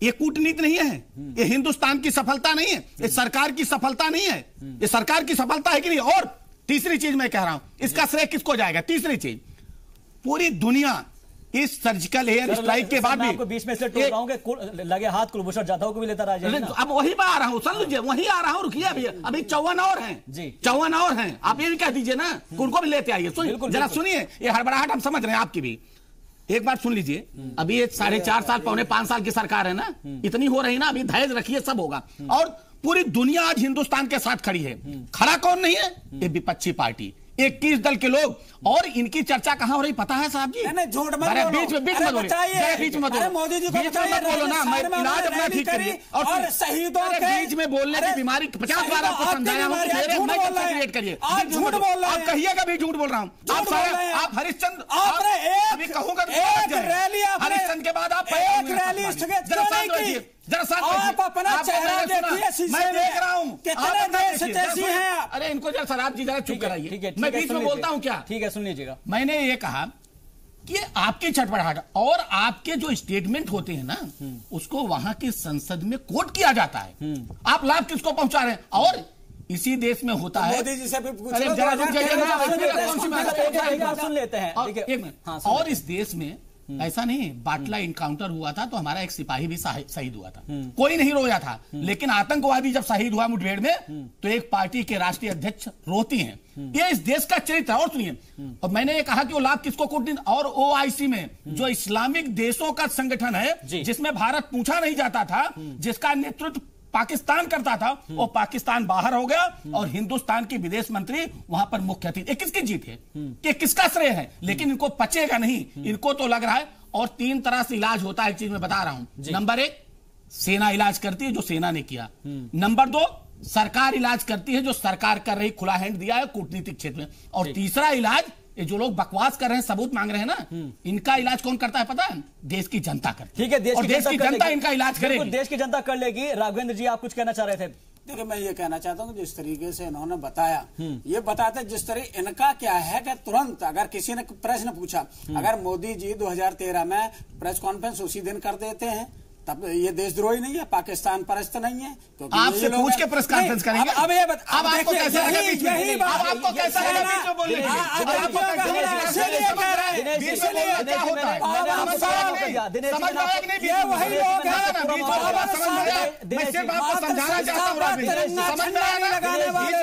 ये कूटनीति नहीं है, ये हिंदुस्तान की सफलता नहीं है, ये सरकार की सफलता नहीं है। ये सरकार की सफलता है कि नहीं? और तीसरी चीज मैं कह रहा हूं, इसका श्रेय किसको जाएगा? तीसरी चीज, पूरी दुनिया इस सर्जिकल एयर स्ट्राइक के बाद भी, आपको बीच में से टोक रहा हूं कि लगे हाथ कुलभूषण जाधव को भी लेता रहा। अब वही मैं आ रहा हूं, सुन लीजिए, वही आ रहा हूं, रुकिए। अभी 54 और हैं जी, 54 और हैं। आप ये भी कह दीजिए ना, उनको भी लेते आइए। जरा सुनिए, ये हड़बड़ाहट हम समझ रहे हैं आपकी भी। एक बात सुन लीजिए, अभी ये 4.5 साल, 4.25 साल की सरकार है ना, इतनी हो रही ना, अभी धैर्य रखिए, सब होगा। और पूरी दुनिया आज हिंदुस्तान के साथ खड़ी है। खड़ा कौन नहीं है? ये विपक्षी पार्टी, 21 दल के लोग। और इनकी चर्चा कहां हो रही पता है साहब जी? झूठ मत बोलो, बीच में मत बोलो, बीच में मत बोलो, मोदी जी को बोलो ना, मैं इलाज अपना ठीक करिए। और शहीदों के बीच में बोलने की बीमारी 50 बार आपको समझाया हूं, क्रिएट करिए। आप झूठ बोल रहे हैं, आप कहिएगा भी झूठ बोल रहा हूं। आप हरिश्चंद्र, अभी कहूंगा हरिश्चंद्र के बाद आप एक रैली स्थगित आप अपना चेहरा देखिए, मैं देख रहा हूं कितने देश जैसी हैं। अरे इनको जरा शराब जी जरा चुप कराइए, मैं बीच में बोलता हूं क्या? ठीक है, सुन लीजिएगा। मैंने ये कहा ये आपकी छटपटाहट और आपके जो स्टेटमेंट होते हैं ना, उसको वहां की संसद में कोट किया जाता है। आप लाभ किसको पहुंचा रहे हैं? और इसी देश में होता है, मोदी जी से भी पूछ सुन लेते हैं। और इस देश में ऐसा नहीं, बाटला इनकाउंटर हुआ था तो हमारा एक सिपाही भी शहीद हुआ था, कोई नहीं रोया था, लेकिन आतंकवादी जब शहीद हुआ मुठभेड़ में तो एक पार्टी के राष्ट्रीय अध्यक्ष रोती हैं। ये इस देश का चरित्र। और सुनिए, और मैंने ये कहा कि वो लाभ किसको कोट, और ओआईसी में जो इस्लामिक देशों का संगठन है जिसमें भारत पूछा नहीं जाता था, जिसका नेतृत्व पाकिस्तान करता था, वो पाकिस्तान बाहर हो गया और हिंदुस्तान की विदेश मंत्री वहां पर मुख्य अतिथि। किसकी जीत है? कि किसका श्रेय है? लेकिन इनको पचेगा नहीं, इनको तो लग रहा है। और 3 तरह से इलाज होता है, एक चीज मैं बता रहा हूं। नंबर 1 सेना इलाज करती है, जो सेना ने किया। नंबर 2 सरकार इलाज करती है, जो सरकार कर रही, खुला हैंड दिया है कूटनीतिक क्षेत्र में। और तीसरा इलाज, ये जो लोग बकवास कर रहे हैं, सबूत मांग रहे हैं ना, इनका इलाज कौन करता है पता है? देश की जनता करती है। ठीक है, देश की जनता इनका इलाज करेगी। देश की जनता कर लेगी। राघवेंद्र जी, आप कुछ कहना चाह रहे थे? देखिए, मैं ये कहना चाहता हूँ जिस तरीके से इन्होंने बताया, ये बताते जिस तरह इनका क्या है कि तुरंत अगर किसी ने प्रश्न पूछा, अगर मोदी जी 2013 में प्रेस कॉन्फ्रेंस उसी दिन कर देते हैं, तब ये देशद्रोही नहीं है, पाकिस्तान परस्त नहीं है। आपसे पूछ के प्रेस कॉन्फ्रेंस करेंगे। अब ये बता, अब आपको कैसा लगा? यही बात आपको कैसा लगा? बीच में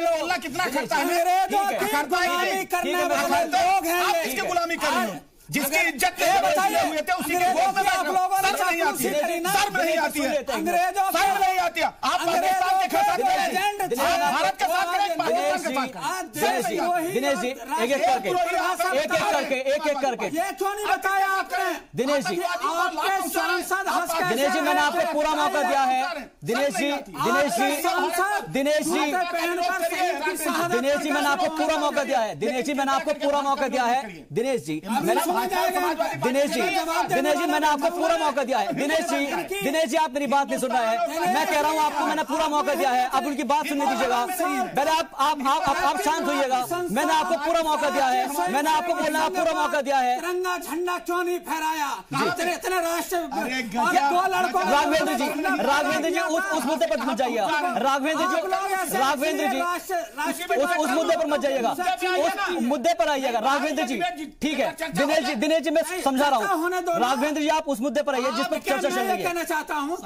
बोलने कितना खर्चा है, गुलामी कर रही हूँ, जिसकी इज्जत हुए थे उसी के वोट में नहीं आती है, शर्म नहीं आती है, शर्म नहीं आती है। आप पाकिस्तान के खिलाफ भारत के साथ दिनेश जी, एक एक करके ये क्यों नहीं बताया आपने? दिनेश जी, मैंने आपको पूरा मौका दिया है। दिनेश जी, मैंने आपको पूरा मौका दिया है। दिनेश जी, मैंने आपको पूरा मौका दिया है। दिनेश जी, मैंने आपको पूरा मौका दिया है। दिनेश जी, आप मेरी बात नहीं सुन रहे हैं। मैं कह रहा हूँ आपको मैंने पूरा मौका दिया है, अब उनकी बात सुनने दीजिएगा। पहले आप शांत होइएगा। मैंने आपको पूरा मौका दिया है, मैंने आपको बोलने का पूरा मौका दिया है। तिरंगा झंडा क्यों नहीं फहराया? इतने राष्ट्र राघवेंद्र जी उस मुद्दे पर मत जाइएगा। राघवेंद्र जी उस मुद्दे पर मत जाइएगा, उस मुद्दे पर आइएगा। राघवेंद्र जी, ठीक है। दिनेश जी, मैं समझा रहा हूँ। राघवेंद्र जी, आप उस मुद्दे पर आइए जिस पर चर्चा चल रही है। कहना चाहता हूँ,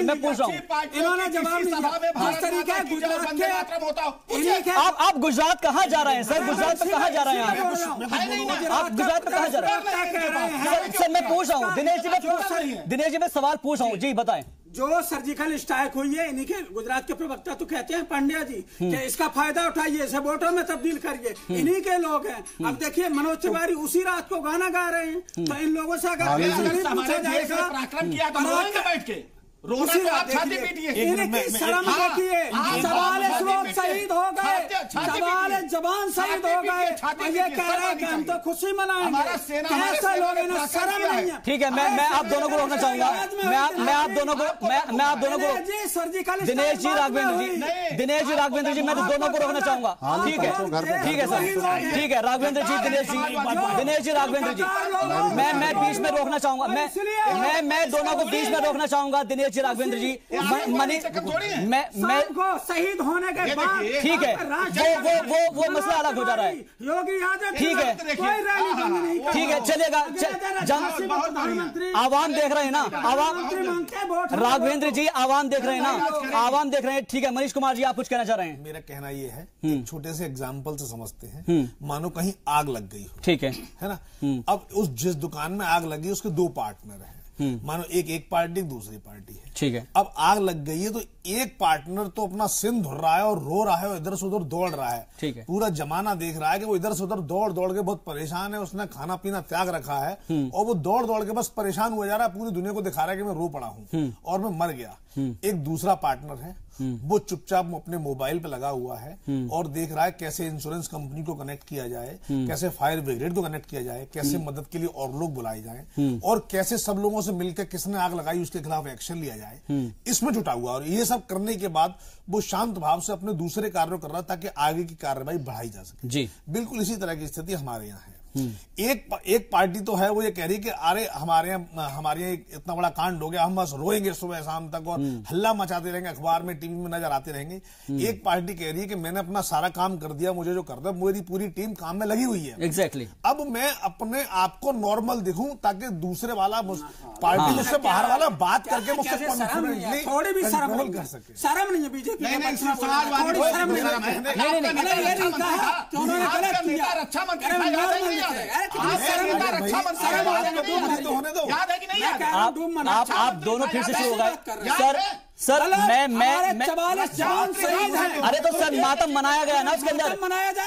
मैं पूछ रहा हूँ, इन्होंने जवाब नहीं दिया। जिस तरीके आप गुजरात कहाँ जा रहे हैं सर? गुजरात में कहाँ जा रहे हैं आप गुजरात में कहाँ जा रहे हैं सर? मैं पूछ रहा हूँ दिनेश जी, मैं सवाल पूछ रहा हूँ जी, बताएं। जो सर्जिकल स्ट्राइक हुई है, इन्हीं के गुजरात के प्रवक्ता तो कहते हैं पांड्या जी कि इसका फायदा उठाइए, इसे वोटों में तब्दील करिए, इन्हीं के लोग हैं। अब देखिए, मनोज तिवारी उसी रात को गाना गा रहे हैं, तो इन लोगों से अगर पूछा जाएगा पराक्रम किया तो बैठ के उसी रात शर्म देखिए, सवाल लोग शहीद हो गए, सवाल जवान शहीद हो गए, ये कह रहे हैं कि हम तो खुशी मनाएंगे। कैसे लोग, इन्हें शर्म नहीं है। ठीक है, मैं आप दोनों को रोकना चाहूंगा। मैं आप दोनों को दिनेश जी, राघवेंद्र जी, मैं दोनों को रोकना चाहूंगा। ठीक है सर, ठीक है। राघवेंद्र जी, दिनेश जी, राघवेंद्र जी, मैं बीच में रोकना चाहूंगा। मैं दोनों को बीच में रोकना चाहूंगा। दिनेश जी, राघवेंद्र जी, मैं शहीद होने के बाद, ठीक है, वो मसला अलग हो जा रहा है। योगी आदित्यनाथ, ठीक है, चलेगा। आवाम देख रहे हैं ना, राघवेंद्र जी, आवाम देख रहे हैं ना, आवाम देख रहे हैं। ठीक है, मनीष कुमार जी, आप कुछ कहना चाह रहे हैं? मेरा कहना ये है, एक छोटे से एग्जाम्पल से समझते हैं। मानो कहीं आग लग गई हो, ठीक है ना। अब जिस दुकान में आग लगी उसके 2 पार्टनर हैं। मानो एक पार्टी, दूसरी पार्टी है, ठीक है। अब आग लग गई है तो एक पार्टनर तो अपना सिर धुर रहा है और रो रहा है और इधर से उधर दौड़ रहा है, ठीक है। पूरा जमाना देख रहा है कि वो इधर से उधर दौड़ के बहुत परेशान है, उसने खाना पीना त्याग रखा है और वो दौड़ के बस परेशान हुआ जा रहा है, पूरी दुनिया को दिखा रहा है कि मैं रो पड़ा हूं और मैं मर गया। एक दूसरा पार्टनर है, वो चुपचाप अपने मोबाइल पे लगा हुआ है और देख रहा है कैसे इंश्योरेंस कंपनी को कनेक्ट किया जाए, कैसे फायर ब्रिगेड को कनेक्ट किया जाए, कैसे मदद के लिए और लोग बुलाए जाएं और कैसे सब लोगों से मिलकर किसने आग लगाई उसके खिलाफ एक्शन लिया जाए, इसमें जुटा हुआ। और ये सब करने के बाद वो शांत भाव से अपने दूसरे कार्यों कर रहा ताकि आगे की कार्रवाई बढ़ाई जा सके। जी बिल्कुल इसी तरह की स्थिति हमारे यहाँ है। एक पार्टी तो है वो ये कह रही है कि अरे हमारे यहाँ इतना बड़ा कांड हो गया, हम बस रोएंगे सुबह शाम तक और हल्ला मचाते रहेंगे, अखबार में टीवी में नजर आते रहेंगे। एक पार्टी कह रही है कि मैंने अपना सारा काम कर दिया, मुझे जो करना है, मेरी पूरी टीम काम में लगी हुई है। एग्जैक्टली अब मैं अपने आप को नॉर्मल दिखूं ताकि दूसरे वाला पार्टी मुझसे बाहर वाला बात करके मुझसे कॉन्फिडेंटली थोड़ी भी शर्म कर सके। शर्म नहीं है बीजेपी आप दोनों फिर से शुरू हो गए। सर मैं 44 जवान शहीद हैं। अरे तो सर मातम मनाया गया है ना उसके अंदर,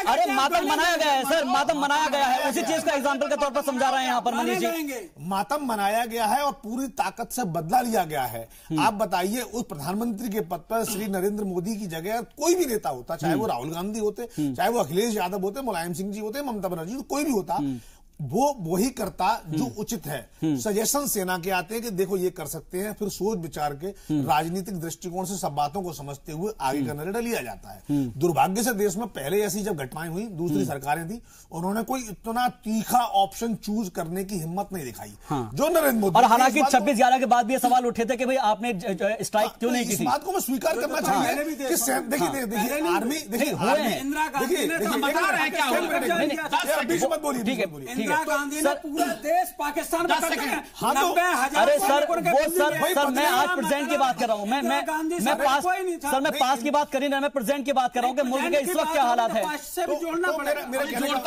अरे मातम मनाया गया है सर, मातम मनाया गया है, उसी चीज का एग्जांपल के तौर पर समझा रहे हैं यहाँ पर मनीष जी। मातम मनाया गया है और पूरी ताकत से बदला लिया गया है। आप बताइए उस प्रधानमंत्री के पद पर श्री नरेंद्र मोदी की जगह कोई भी नेता होता, चाहे वो राहुल गांधी होते, चाहे वो अखिलेश यादव होते, मुलायम सिंह जी होते, ममता बनर्जी, कोई भी होता, वो वही करता जो उचित है। सजेशन सेना के आते हैं कि देखो ये कर सकते हैं, फिर सोच विचार के राजनीतिक दृष्टिकोण से सब बातों को समझते हुए आगे का निर्णय लिया जाता है। दुर्भाग्य से देश में पहले ऐसी जब घटनाएं हुई, दूसरी सरकारें थी, उन्होंने कोई इतना तीखा ऑप्शन चूज करने की हिम्मत नहीं दिखाई जो नरेंद्र मोदी। और हालांकि 26/11 के बाद भी ये सवाल उठे थे कि भाई आपने स्ट्राइक क्यों नहीं की? इस बात को मैं स्वीकार करना चाहिए। देखिए आर्मी, देखिए इंदिरा गांधी ने पूरा देश पाकिस्तान का अरे सर मैं आज प्रेजेंट की बात कर रहा हूँ, मैं पास की बात कर नहीं रहा, मैं प्रेजेंट की बात कर रहा हूँ कि मुल्क के इस वक्त क्या हालात है।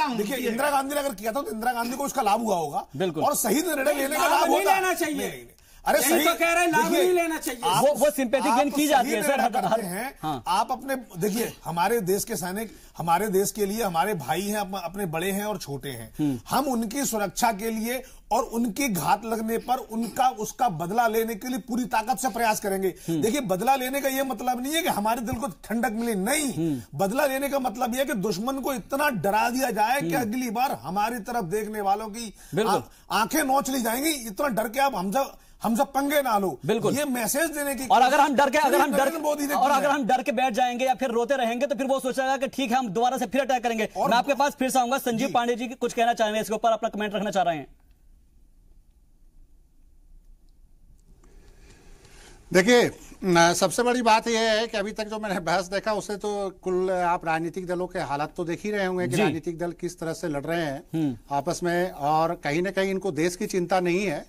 देखिए इंदिरा गांधी ने अगर किया था तो इंदिरा गांधी को उसका लाभ हुआ होगा, बिल्कुल, और सही निर्णय लेने का लाभ लेना चाहिए। अरे सही तो कह रहे हैं लाभ नहीं लेना चाहिए, वो सिंपैथी गेन की जाती है सर। आप अपने देखिए हमारे देश के सैनिक हमारे देश के लिए हमारे भाई हैं, अपने बड़े हैं और छोटे हैं। हम उनकी सुरक्षा के लिए और उनकी घात लगने पर उसका बदला लेने के लिए पूरी ताकत से प्रयास करेंगे। देखिए बदला लेने का यह मतलब नहीं है कि हमारे दिल को ठंडक मिले, नहीं, बदला लेने का मतलब यह है कि दुश्मन को इतना डरा दिया जाए कि अगली बार हमारी तरफ देखने वालों की आंखें नोच ली जाएंगी, इतना डर के आप हम सब पंगे ना लो, बिल्कुल, ये मैसेज देने की। और अगर हम डर के बैठ जाएंगे या फिर रोते रहेंगे तो फिर वो सोचेगा कि ठीक है हम दोबारा से फिर अटैक करेंगे। मैं आपके पास फिर से आऊंगा। संजीव पांडे जी कुछ कहना चाहेंगे इसके ऊपर, अपना कमेंट रखना चाह रहे हैं? देखिए सबसे बड़ी बात यह है कि अभी तक जो मैंने बहस देखा उससे तो कुल आप राजनीतिक दलों के हालात तो देख ही रहे होंगे कि राजनीतिक दल किस तरह से लड़ रहे हैं आपस में, और कहीं ना कहीं इनको देश की चिंता नहीं है,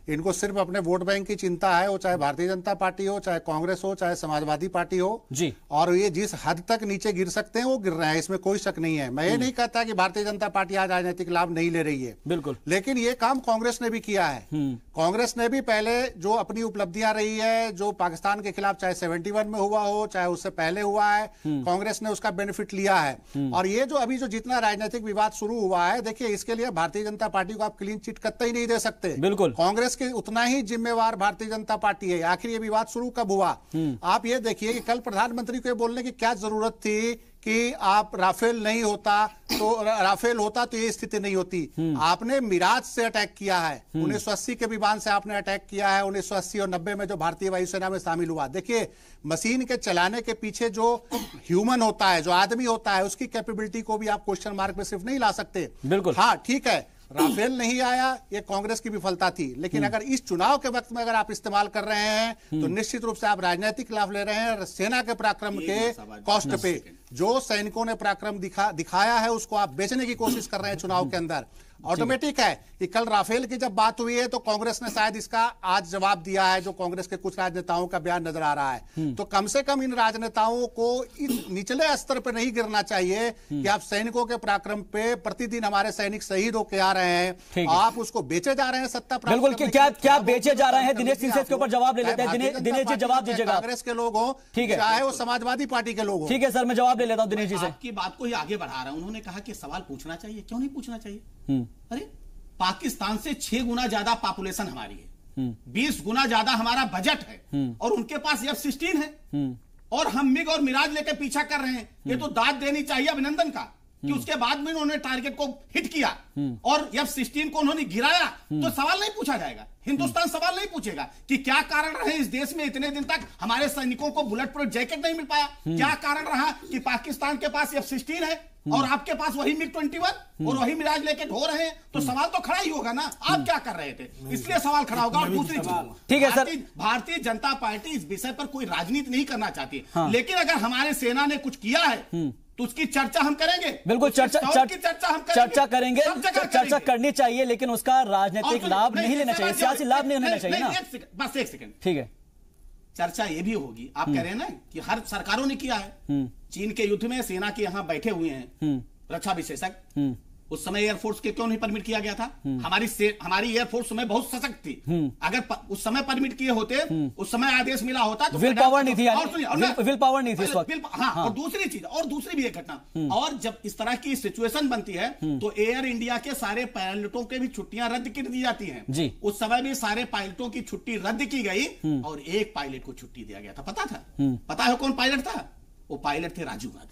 इनको सिर्फ अपने वोट बैंक की चिंता है, वो चाहे भारतीय जनता पार्टी हो, चाहे कांग्रेस हो, चाहे समाजवादी पार्टी हो जी। और ये जिस हद तक नीचे गिर सकते हैं वो गिर रहे हैं, इसमें कोई शक नहीं है। मैं ये नहीं कहता कि भारतीय जनता पार्टी आज राजनीतिक लाभ नहीं ले रही है, बिल्कुल, लेकिन ये काम कांग्रेस ने भी किया है। कांग्रेस ने भी पहले जो अपनी उपलब्धियां रही है, जो पाकिस्तान के खिलाफ चाहे 71 में हुआ हो चाहे उससे पहले हुआ है, कांग्रेस ने उसका बेनिफिट लिया है। और ये जो अभी जो जितना राजनीतिक विवाद शुरू हुआ है, देखिए इसके लिए भारतीय जनता पार्टी को आप क्लीन चिट कतई नहीं दे सकते, बिल्कुल, कांग्रेस के उतना ही जिम्मेवार भारतीय जनता पार्टी है। आखिर ये विवाद शुरू कब हुआ? आप ये देखिए कि कल प्रधानमंत्री को बोलने की क्या जरूरत थी कि आप राफेल नहीं होता तो राफेल होता तो ये स्थिति नहीं होती। आपने मिराज से अटैक किया है, 1980 के विमान से आपने अटैक किया है, 1980 और 90 में जो भारतीय वायुसेना में शामिल हुआ। देखिए मशीन के चलाने के पीछे जो ह्यूमन होता है, जो आदमी होता है, उसकी कैपेबिलिटी को भी आप क्वेश्चन मार्क में सिर्फ नहीं ला सकते। बिल्कुल, हाँ ठीक है, राफेल नहीं आया ये कांग्रेस की विफलता थी, लेकिन अगर इस चुनाव के वक्त में अगर आप इस्तेमाल कर रहे हैं तो निश्चित रूप से आप राजनीतिक लाभ ले रहे हैं। सेना के पराक्रम के कॉस्ट पे जो सैनिकों ने पराक्रम दिखाया है उसको आप बेचने की कोशिश कर रहे हैं चुनाव के अंदर। ऑटोमेटिक है कि कल राफेल की जब बात हुई है तो कांग्रेस ने शायद इसका आज जवाब दिया है, जो कांग्रेस के कुछ राजनेताओं का बयान नजर आ रहा है। तो कम से कम इन राजनेताओं को इस निचले स्तर पर नहीं गिरना चाहिए कि आप सैनिकों के पराक्रम पे प्रतिदिन हमारे सैनिक शहीद होकर आ रहे हैं, आप उसको बेचे जा रहे हैं सत्ता प्राप्त। बिल्कुल, क्या बेचे जा रहे हैं? दिनेश सिंह से इसके ऊपर जवाब ले लेते हैं। दिनेश जी जवाब दीजिएगा। कांग्रेस के लोग हो, ठीक है, चाहे वो समाजवादी पार्टी के लोग हो। ठीक है सर, मैं जवाब ले लेता हूं दिनेश जी से। आपकी बात को ही आगे बढ़ा रहा हूं। उन्होंने कहा कि सवाल पूछना चाहिए, क्यों नहीं पूछना चाहिए? अरे पाकिस्तान से 6 गुना ज्यादा पॉपुलेशन हमारी है, 20 गुना ज्यादा हमारा बजट है, और उनके पास F-16 है, और हम मिग और मिराज लेकर पीछा कर रहे हैं। ये तो दाद देनी चाहिए अभिनंदन का। कि उसके बाद में उन्होंने टारगेट को हिट किया और F-16 को उन्होंने गिराया, तो सवाल नहीं पूछा जाएगा। हिंदुस्तान सवाल नहीं पूछेगा कि क्या कारण रहे इस देश में इतने दिन तक हमारे सैनिकों को बुलेट प्रूफ जैकेट नहीं मिल पाया, क्या कारण रहा कि पाकिस्तान के पास F-16 है और आपके पास वही MiG-21 और वही मिराज लेके ढो रहे हैं, तो सवाल तो खड़ा ही होगा ना, आप क्या कर रहे थे, इसलिए सवाल खड़ा होगा। और दूसरी चीज, ठीक है सर, भारतीय जनता पार्टी इस विषय पर कोई राजनीति नहीं करना चाहती, लेकिन अगर हमारे सेना ने कुछ किया है तो उसकी चर्चा हम करेंगे। बिल्कुल, चर्चा करेंगे, चर्चा करनी चाहिए, लेकिन उसका राजनीतिक लाभ नहीं लेना चाहिए, सियासी लाभ नहीं लेना चाहिए ना। बस एक सेकंड, ठीक है। चर्चा ये भी होगी, आप कह रहे हैं ना कि हर सरकारों ने किया है। चीन के युद्ध में सेना के यहाँ बैठे हुए हैं रक्षा विशेषज्ञ, उस समय एयरफोर्स के क्यों नहीं परमिट किया गया था? हमारी एयरफोर्स समय बहुत सशक्त थी, अगर उस समय परमिट किए होते, उस समय आदेश मिला होता तो विल पावर नहीं थी, विल पावर नहीं थी इस वक्त। हाँ, और दूसरी चीज, और दूसरी भी एक घटना, और जब इस तरह की सिचुएशन बनती है तो एयर इंडिया के सारे पायलटों के भी छुट्टियां रद्द कर दी जाती हैं जी। उस समय भी सारे पायलटों की छुट्टी रद्द की गई और एक पायलट को छुट्टी दिया गया था। पता था? पता है कौन पायलट था? वो पायलट थे राजीव गांधी।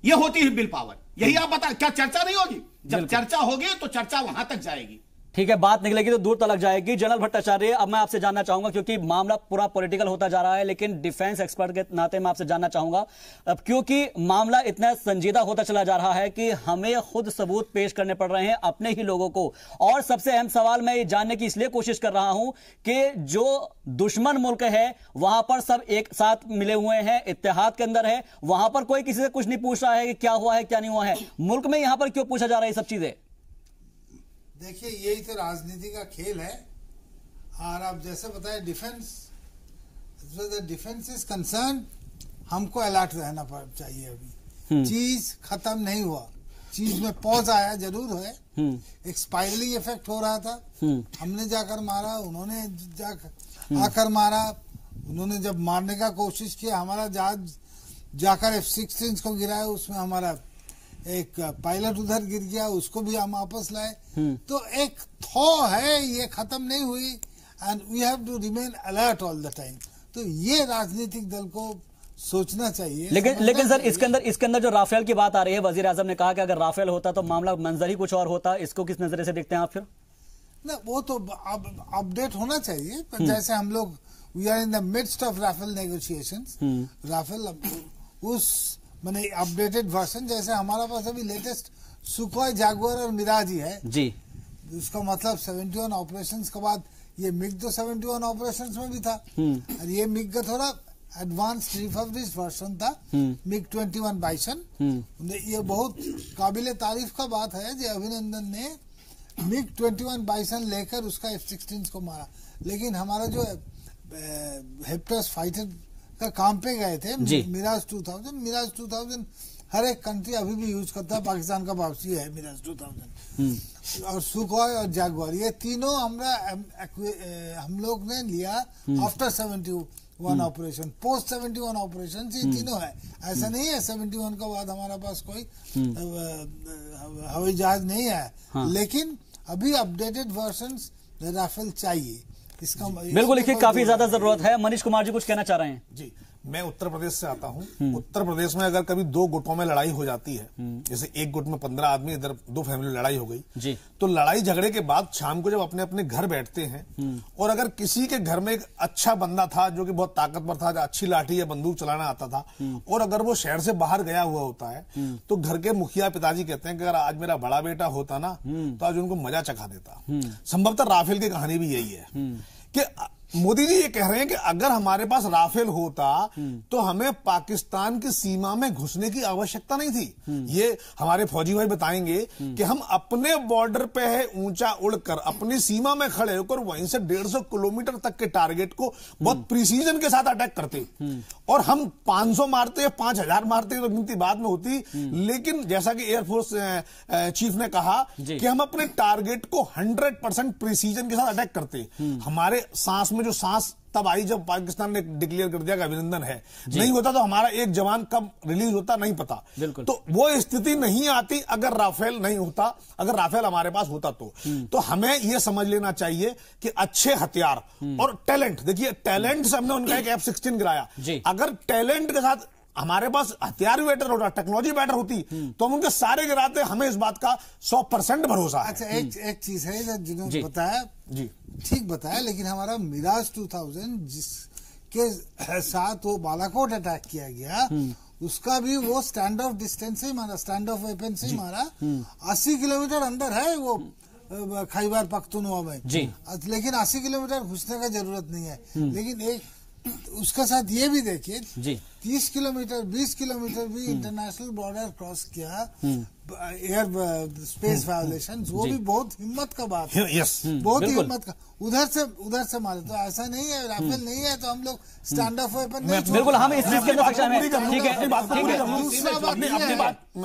ये होती है बिल पावर। यही आप बता, क्या चर्चा नहीं होगी? जब चर्चा होगी तो चर्चा वहां तक जाएगी। ठीक है, बात निकलेगी तो दूर तक जाएगी। जनरल भट्टाचार्य, अब मैं आपसे जानना चाहूंगा, क्योंकि मामला पूरा पॉलिटिकल होता जा रहा है, लेकिन डिफेंस एक्सपर्ट के नाते मैं आपसे जानना चाहूंगा, अब क्योंकि मामला इतना संजीदा होता चला जा रहा है कि हमें खुद सबूत पेश करने पड़ रहे हैं अपने ही लोगों को। और सबसे अहम सवाल मैं ये जानने की इसलिए कोशिश कर रहा हूं कि जो दुश्मन मुल्क है वहां पर सब एक साथ मिले हुए हैं, इत्तेहाद के अंदर है, वहां पर कोई किसी से कुछ नहीं पूछ रहा है कि क्या हुआ है क्या नहीं हुआ है। मुल्क में यहां पर क्यों पूछा जा रहा है ये सब चीजें? देखिए, यही तो राजनीति का खेल है। और आप जैसे बताए, डिफेंस इज कंसर्न, हमको अलर्ट रहना चाहिए। अभी चीज खत्म नहीं हुआ, चीज में पॉज आया जरूर है, एक स्पाइरलिंग इफेक्ट हो रहा था। हमने जाकर मारा, उन्होंने आकर मारा, उन्होंने जब मारने का कोशिश किया, हमारा जहाज जाकर F-16 को गिराया, उसमें हमारा एक पायलट उधर गिर गया, उसको भी हम वापस लाए। तो एक थॉ है, ये खत्म नहीं हुई, and we have to remain alert all the time. तो ये राजनीतिक दल को सोचना चाहिए। लेकिन सर, इसके अंदर जो राफेल की बात आ रही है, वजीर आजम ने कहा कि अगर राफेल होता तो मामला मंजर ही कुछ और होता। इसको किस नजरिए से देखते हैं आप? फिर ना, वो तो अपडेट होना चाहिए, पर जैसे हम लोग we are in the midst of Rafale negotiations. Rafale उस मैंने अपडेटेड वर्जन, जैसे हमारा पास अभी लेटेस्ट सुखोई, जागुआर और मिराज ही है जी। उसका मतलब 71 ऑपरेशंस के बाद ये मिग तो 71 ऑपरेशंस में भी था, और ये मिग का थोड़ा एडवांस रिफर्बिश्ड वर्जन था, MiG-21 बाइसन। ये बहुत काबिले तारीफ का बात है कि अभिनंदन ने MiG-21 बाइसन लेकर उसका F-16 को मारा। लेकिन हमारा जो हेप्टस फाइटर का काम पे गए थे, मिराज 2000 हर एक कंट्री अभी भी यूज करता है, पाकिस्तान का वापसी है मिराज 2000। और सुखोई और जागुआर, ये तीनों हम लोग ने लिया आफ्टर 71 ऑपरेशन, पोस्ट 71 ऑपरेशन, ये तीनों है। ऐसा नहीं है 71 के बाद हमारा पास कोई हवाई जहाज नहीं है। लेकिन अभी अपडेटेड वर्जन्स राफेल चाहिए, इसका बिल्कुल लिखिए, काफी ज्यादा जरूरत है। मनीष कुमार जी कुछ कहना चाह रहे हैं? जी, मैं उत्तर प्रदेश से आता हूं। उत्तर प्रदेश में अगर कभी दो गुटों में लड़ाई हो जाती है, जैसे एक गुट में 15 आदमी, इधर दो फैमिली लड़ाई हो गई जी, तो लड़ाई झगड़े के बाद शाम को जब अपने अपने घर बैठते हैं, और अगर किसी के घर में एक अच्छा बंदा था जो कि बहुत ताकतवर था, अच्छी लाठी या बंदूक चलाना आता था, और अगर वो शहर से बाहर गया हुआ होता है, तो घर के मुखिया पिताजी कहते हैं कि अगर आज मेरा बड़ा बेटा होता ना तो आज उनको मजा चखा देता। संभवतः राफेल की कहानी भी यही है कि मोदी जी ये कह रहे हैं कि अगर हमारे पास राफेल होता तो हमें पाकिस्तान की सीमा में घुसने की आवश्यकता नहीं थी। ये हमारे फौजी भाई बताएंगे कि हम अपने बॉर्डर पे है, ऊंचा उड़कर अपनी सीमा में खड़े होकर वहीं से 150 किलोमीटर तक के टारगेट को बहुत प्रिसीजन के साथ अटैक करते, और हम 500 मारते या 5000 मारते तो गिनती बाद में होती। लेकिन जैसा कि एयरफोर्स चीफ ने कहा कि हम अपने टारगेट को 100% प्रिसीजन के साथ अटैक करते। हमारे सांस में जो सांस तब आई जब पाकिस्तान ने डिक्लेयर कर दिया कि अभिनंदन है, नहीं होता तो हमारा एक जवान कब रिलीज होता नहीं पता। तो वो स्थिति नहीं आती अगर राफेल नहीं होता, अगर राफेल हमारे पास होता तो हमें यह समझ लेना चाहिए कि अच्छे हथियार और टैलेंट, देखिए टैलेंट से हमने उनका एक F-16 गिराया, अगर टैलेंट के साथ हमारे पास हथियार भी बेटर होता, टेक्नोलॉजी बेटर होती तो हम उनके सारे गिराते। हमें इस बात का 100% भरोसा है। अच्छा, एक चीज है जिन्होंने बताया जी ठीक बताया, लेकिन हमारा मिराज 2000 जिसके साथ वो बालाकोट अटैक किया गया, उसका भी वो स्टैंड ऑफ डिस्टेंस से मारा, स्टैंड ऑफ वेपन से मारा। 80 किलोमीटर अंदर है वो खैबर पख्तूनख्वा में जी, लेकिन 80 किलोमीटर घुसने का जरूरत नहीं है। लेकिन एक उसका साथ ये भी देखिए जी, 30 किलोमीटर 20 किलोमीटर भी इंटरनेशनल बॉर्डर क्रॉस किया, एयर स्पेस वायोलेशन, वो भी बहुत हिम्मत का बात है। यस, बहुत ही हिम्मत का। उधर से मारे तो ऐसा नहीं है, राफेल नहीं है तो हम लोग स्टैंड ऑफ वेपन नहीं। बिल्कुल, हम इस चीज के अंदर सक्षम हैं। ठीक है, अपनी बात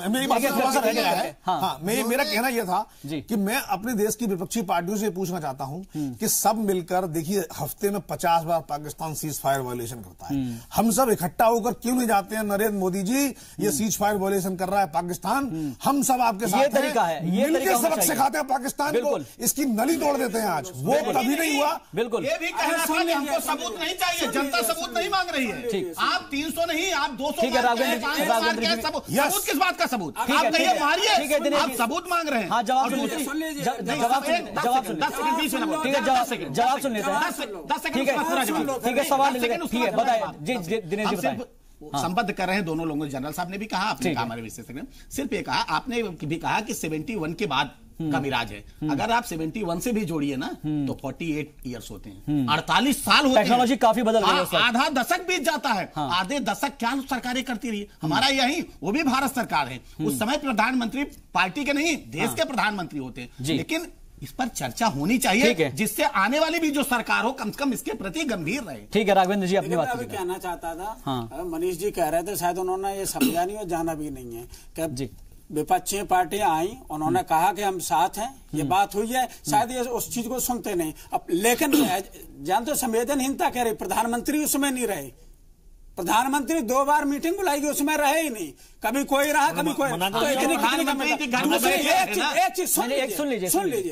मेरी बात थोड़ा सा रह गया है। हाँ, मेरा कहना यह था कि मैं अपने देश की विपक्षी पार्टियों से पूछना चाहता हूं कि सब मिलकर देखिए, हफ्ते में 50 बार पाकिस्तान सीज फायर वायोलेशन करता है। हम सब इकट्ठा होकर क्यों नहीं जाते हैं, नरेंद्र मोदी जी ये सीज फायर वायोलेशन कर रहा है पाकिस्तान, हम सब आपके साथ ये तरीका है, ये मिलकर सबक सिखाते हैं पाकिस्तान को, इसकी नली तोड़ देते हैं आज। वो कभी नहीं हुआ। बिल्कुल, ये भी कहना था कि हमको सबूत नहीं चाहिए, जनता सबूत नहीं मांग रही है। आप 300 नहीं, आप 200 ठीक है, सबूत किस बात का सबूत? आप कहिए मारिए, आप सबूत मांग रहे हैं। हाँ, जवाब सुन लेते हैं। ठीक है, जवाब सुन लेते हैं। 10 सेकंड पूरा जवाब। ठीक है, सवाल ठीक है, बताइए जी दिनेश जी, बताइए। संबद्ध कर रहे हैं दोनों लोगों। जनरल साहब ने भी कहा, आपने कहा, हमारे विशेषज्ञ सिर्फ ये कहा, आपने भी कहा कि 71 के बाद का मिराज है। अगर आप 71 से भी जोड़िए ना तो 48 ईयर्स होते हैं, 48 साल होते हैं। टेक्नोलॉजी काफी बदल गई है, आधा दशक बीत जाता है। आधे दशक क्या सरकारें करती रही, हमारा यही, वो भी भारत सरकार है। उस समय प्रधानमंत्री पार्टी के नहीं, देश के प्रधानमंत्री होते हैं। लेकिन इस पर चर्चा होनी चाहिए जिससे आने वाली भी जो सरकार हो कम से कम इसके प्रति गंभीर रहे। ठीक है, राघवेंद्र जी अपनी बात कहना चाहता था। मनीष जी कह रहे थे, शायद उन्होंने ये समझा नहीं और जाना भी नहीं है कि विपक्षी पार्टियां आई, उन्होंने कहा कि हम साथ हैं, ये बात हुई है, शायद ये उस चीज को सुनते नहीं। अब लेकिन जानते, संवेदनहीनता कह रही, प्रधानमंत्री उसमें नहीं रहे। प्रधानमंत्री 2 बार मीटिंग बुलाई, उसमें रहे ही नहीं, कभी कोई रहा कभी कोई। तो एक चीज सुन लीजिए,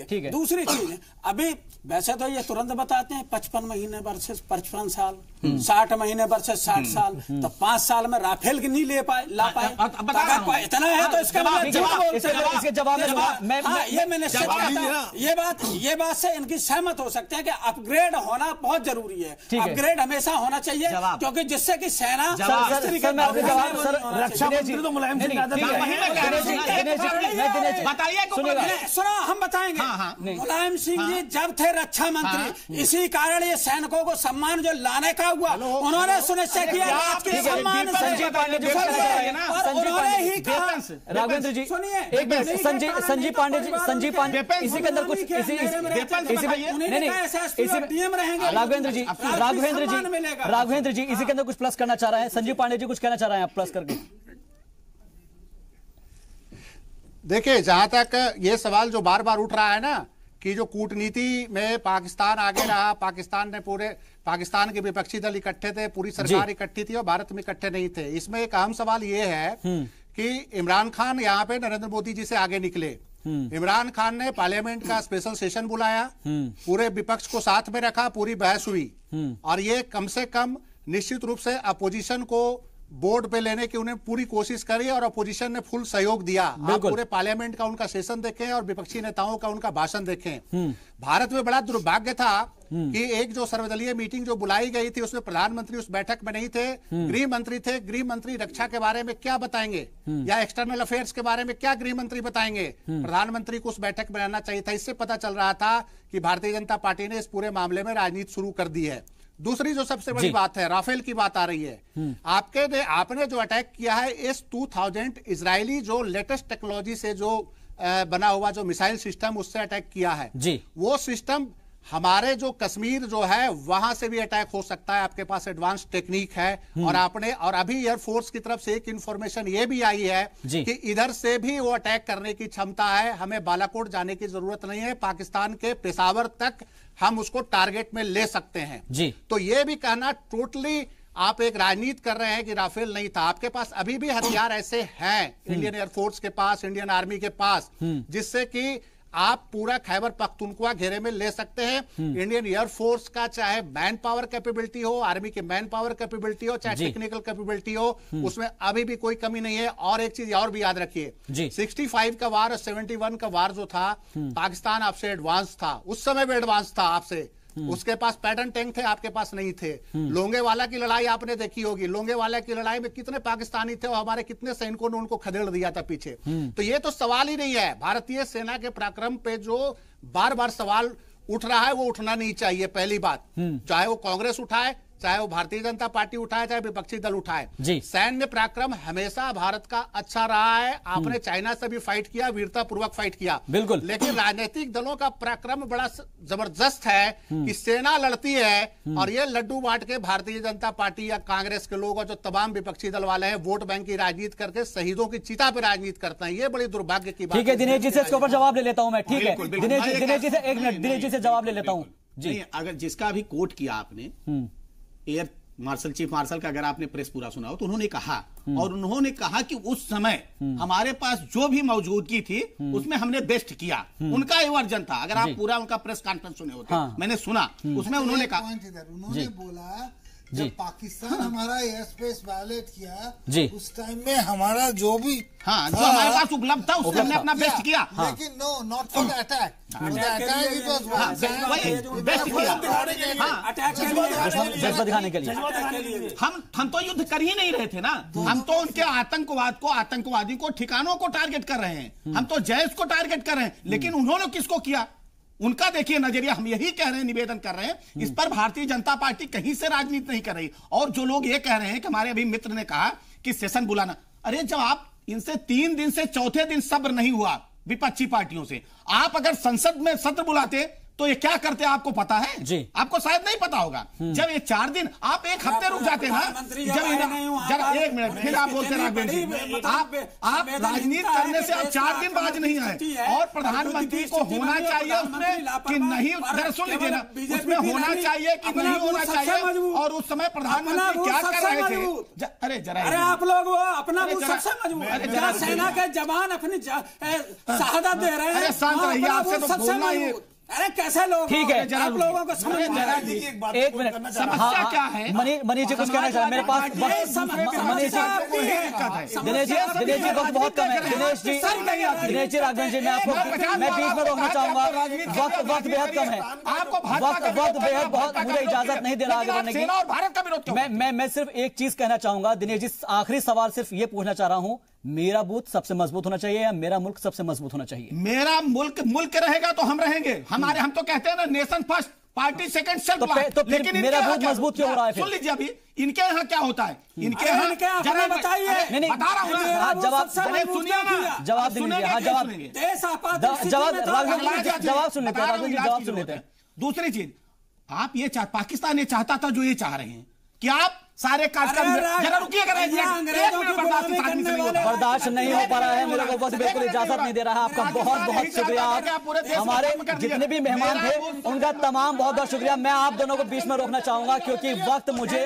ठीक है। दूसरी चीज, अभी वैसे तो ये तुरंत बताते हैं 55 महीने वर्सेस 55 साल, 60 महीने वर्सेस 60 साल, तो 5 साल में राफेल की नहीं ला पाए, इतना है तो इसका जवाब ये मैंने ये बात से इनकी सहमत हो सकते हैं कि अपग्रेड होना बहुत जरूरी है। अपग्रेड हमेशा होना चाहिए, क्योंकि जिससे कि सेना रक्षा मंत्री तो मुलायम सिंह यादव बताइए, सुनो हम बताएंगे। मुलायम सिंह जी जब थे रक्षा मंत्री, इसी कारण ये सैनिकों को सम्मान जो लाने का हुआ, उन्होंने सुनिश्चित किया आपके सम्मान से। संजीव पांडे जी, उन्होंने ही कहा, राघवेंद्र जी सुनिए एक मिनट, संजीव पांडे इसी के अंदर कुछ राघवेंद्र जी इसी के अंदर कुछ प्लस करना चाह रहे हैं। संजीव पांडे जी कुछ कहना चाह रहे हैं, आप प्लस करके। देखिए, जहां तक ये सवाल जो बार बार उठ रहा है ना कि जो कूटनीति में पाकिस्तान आगे रहा, पाकिस्तान के विपक्षी दल इकट्ठे थे, पूरी सरकार इकट्ठी थी और भारत में इकट्ठे नहीं थे। इसमें एक अहम सवाल ये है कि इमरान खान यहाँ पे नरेंद्र मोदी जी से आगे निकले। इमरान खान ने पार्लियामेंट का स्पेशल सेशन बुलाया, पूरे विपक्ष को साथ में रखा, पूरी बहस हुई और ये कम से कम निश्चित रूप से अपोजिशन को बोर्ड पे लेने की उन्हें पूरी कोशिश करी और अपोजिशन ने फुल सहयोग दिया। आप पूरे पार्लियामेंट का उनका सेशन देखें और विपक्षी नेताओं का उनका भाषण देखें। भारत में बड़ा दुर्भाग्य था कि एक जो सर्वदलीय मीटिंग जो बुलाई गई थी उसमें प्रधानमंत्री उस बैठक में नहीं थे, गृह मंत्री थे। गृह मंत्री रक्षा के बारे में क्या बताएंगे या एक्सटर्नल अफेयर्स के बारे में क्या गृह मंत्री बताएंगे? प्रधानमंत्री को उस बैठक में रहना चाहिए था। इससे पता चल रहा था कि भारतीय जनता पार्टी ने इस पूरे मामले में राजनीति शुरू कर दी है। दूसरी जो सबसे बड़ी बात है, राफेल की बात आ रही है। आपने जो अटैक किया है S-2000 इजरायली जो लेटेस्ट टेक्नोलॉजी से जो बना हुआ जो मिसाइल सिस्टम, उससे अटैक किया है जी। वो सिस्टम हमारे जो कश्मीर जो है वहां से भी अटैक हो सकता है। आपके पास एडवांस टेक्निक है और अभी एयरफोर्स की तरफ से एक इंफॉर्मेशन ये भी आई है कि इधर से भी वो अटैक करने की क्षमता है। हमें बालाकोट जाने की जरूरत नहीं है, पाकिस्तान के पेशावर तक हम उसको टारगेट में ले सकते हैं जी। तो ये भी कहना टोटली आप एक राजनीति कर रहे हैं कि राफेल नहीं था। आपके पास अभी भी हथियार ऐसे हैं इंडियन एयरफोर्स के पास, इंडियन आर्मी के पास, जिससे कि आप पूरा खैबर पख्तूनख्वा घेरे में ले सकते हैं। इंडियन एयरफोर्स का चाहे मैन पावर कैपेबिलिटी हो, आर्मी की मैन पावर कैपेबिलिटी हो, चाहे टेक्निकल कैपेबिलिटी हो, उसमें अभी भी कोई कमी नहीं है। और एक चीज और भी याद रखिए, 65 का वार और 71 का वार जो था, पाकिस्तान आपसे एडवांस था, उस समय भी एडवांस था आपसे। उसके पास पैटर्न टैंक थे, आपके पास नहीं थे। लोंगेवाला की लड़ाई आपने देखी होगी, लोंगेवाला की लड़ाई में कितने पाकिस्तानी थे और हमारे कितने सैनिकों ने उनको खदेड़ दिया था पीछे। तो ये तो सवाल ही नहीं है। भारतीय सेना के पराक्रम पे जो बार बार सवाल उठ रहा है वो उठना नहीं चाहिए। पहली बात, चाहे वो कांग्रेस उठाए, चाहे वो भारतीय जनता पार्टी उठाए, चाहे विपक्षी दल उठाए, सैन्य पराक्रम हमेशा भारत का अच्छा रहा है। आपने चाइना से भी फाइट किया, वीरता पूर्वक फाइट किया, बिल्कुल। लेकिन राजनीतिक दलों का पराक्रम बड़ा जबरदस्त है कि सेना लड़ती है और ये लड्डू बांट के भारतीय जनता पार्टी या कांग्रेस के लोग और जो तमाम विपक्षी दल वाले हैं वोट बैंक की राजनीति करके शहीदों की चिता पर राजनीति करते हैं। ये बड़ी दुर्भाग्य की बात है। ठीक है, दिनेश जी से इसके ऊपर जवाब ले लेता हूं मैं। ठीक है दिनेश जी से एक मिनट, दिनेश जी से जवाब ले लेता हूं जी। अगर जिसका भी कोट किया आपने, एयर मार्शल, चीफ मार्शल का अगर आपने प्रेस पूरा सुना हो तो उन्होंने कहा, और उन्होंने कहा कि उस समय हमारे पास जो भी मौजूदगी थी उसमें हमने बेस्ट किया। उनका ये वर्जन था। अगर आप पूरा उनका प्रेस कॉन्फ्रेंस सुने होते, मैंने सुना, उसमें उन्होंने कहा, उन्होंने बोला जब पाकिस्तान हमारा एयर स्पेस वायलेट किया उस टाइम में हमारा जो भी जो हमारे पास उपलब्ध था उससे हमने अपना बेस्ट किया। लेकिन no, not for the attack, जज्बा दिखाने के लिए हम तो युद्ध कर ही नहीं रहे थे ना। हम तो उनके आतंकवाद को, आतंकवादी को, ठिकानों को टारगेट कर रहे हैं। हम तो जैश को टारगेट कर रहे हैं। लेकिन उन्होंने किसको किया, उनका देखिए नजरिया। हम यही कह रहे हैं, निवेदन कर रहे हैं, इस पर भारतीय जनता पार्टी कहीं से राजनीति नहीं कर रही। और जो लोग ये कह रहे हैं कि हमारे अभी मित्र ने कहा कि सेशन बुलाना, अरे जब आप इनसे 3 दिन से चौथे दिन सब्र नहीं हुआ विपक्षी पार्टियों से, आप अगर संसद में सत्र बुलाते तो ये क्या करते आपको पता है जी? आपको शायद नहीं पता होगा। जब ये 4 दिन, आप 1 हफ्ते रुक जाते ना, जब 1 मिनट फिर आप बोलते राघवेंद्र जी, आप राजनीति करने से आप 4 दिन बाद नहीं आए। और प्रधानमंत्री को होना चाहिए उसमें कि नहीं, जरा सुन लीजिए ना, उसमें होना चाहिए कि नहीं होना चाहिए। और उस समय प्रधानमंत्री क्या कर रहे थे? अरे जरा, अरे आप लोग अपना सबसे मजबूत सेना के जवान अपनी शहादत दे रहे हैं। शांत रहिए, आपसे तो बोलना ही। अरे कैसे लोग, ठीक है, आप लोगों को समझ में आ रही है। एक मिनट, समस्या क्या है? मनीष जी कुछ कहना चाहे, मेरे पास मनीष जी, दिनेश जी वक्त बहुत कम है। दिनेश जी, राघवेंद्र जी, मैं आपको मैं बीच में रोकना चाहूंगा। वक्त बेहद कम है, वक्त बेहद बहुत, मुझे इजाजत नहीं दे रहा आगे बढ़ने की। मैं सिर्फ एक चीज कहना चाहूंगा दिनेश जी, आखिरी सवाल सिर्फ ये पूछना चाह रहा हूं, मेरा बूथ सबसे मजबूत होना चाहिए या मेरा मुल्क सबसे मजबूत होना चाहिए? मेरा मुल्क रहेगा तो हम रहेंगे। हम तो कहते हैं ना, nation first, party second, self last. तो लेकिन मेरा बूथ मजबूत क्यों हो रहा है? सुन लीजिए, अभी इनके यहाँ क्या होता है, इनके यहाँ जरा बताइए। नहीं, बता रहा हूँ, जवाब सुनिए ना, जवाब दीजिए। हाँ, जवाब सुन लेते हैं। दूसरी चीज, आप ये पाकिस्तान ये चाहता था जो ये चाह रहे हैं कि आप सारे कार्यक्रम, जरा रुकिए, बर्दाश्त नहीं हो पा रहा है मेरे को, बस बिल्कुल इजाजत नहीं दे रहा है। आपका बहुत बहुत शुक्रिया। हमारे जितने भी मेहमान थे उनका तमाम बहुत बहुत शुक्रिया। मैं आप दोनों को बीच में रोकना चाहूंगा क्योंकि वक्त मुझे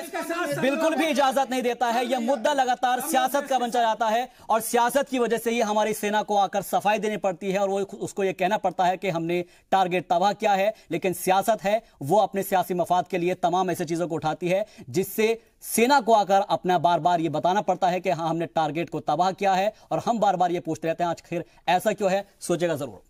बिल्कुल भी इजाजत नहीं देता है। यह मुद्दा लगातार सियासत का बनता जाता है और सियासत की वजह से ही हमारी सेना को आकर सफाई देनी पड़ती है और वो उसको यह कहना पड़ता है कि हमने टारगेट तबाह किया है। लेकिन सियासत है, वो अपने सियासी मफाद के लिए तमाम ऐसी चीजों को उठाती है जिससे सेना को आकर अपना बार बार ये बताना पड़ता है कि हाँ, हमने टारगेट को तबाह किया है। और हम बार बार ये पूछते रहते हैं आखिर ऐसा क्यों है? सोचेगा जरूर।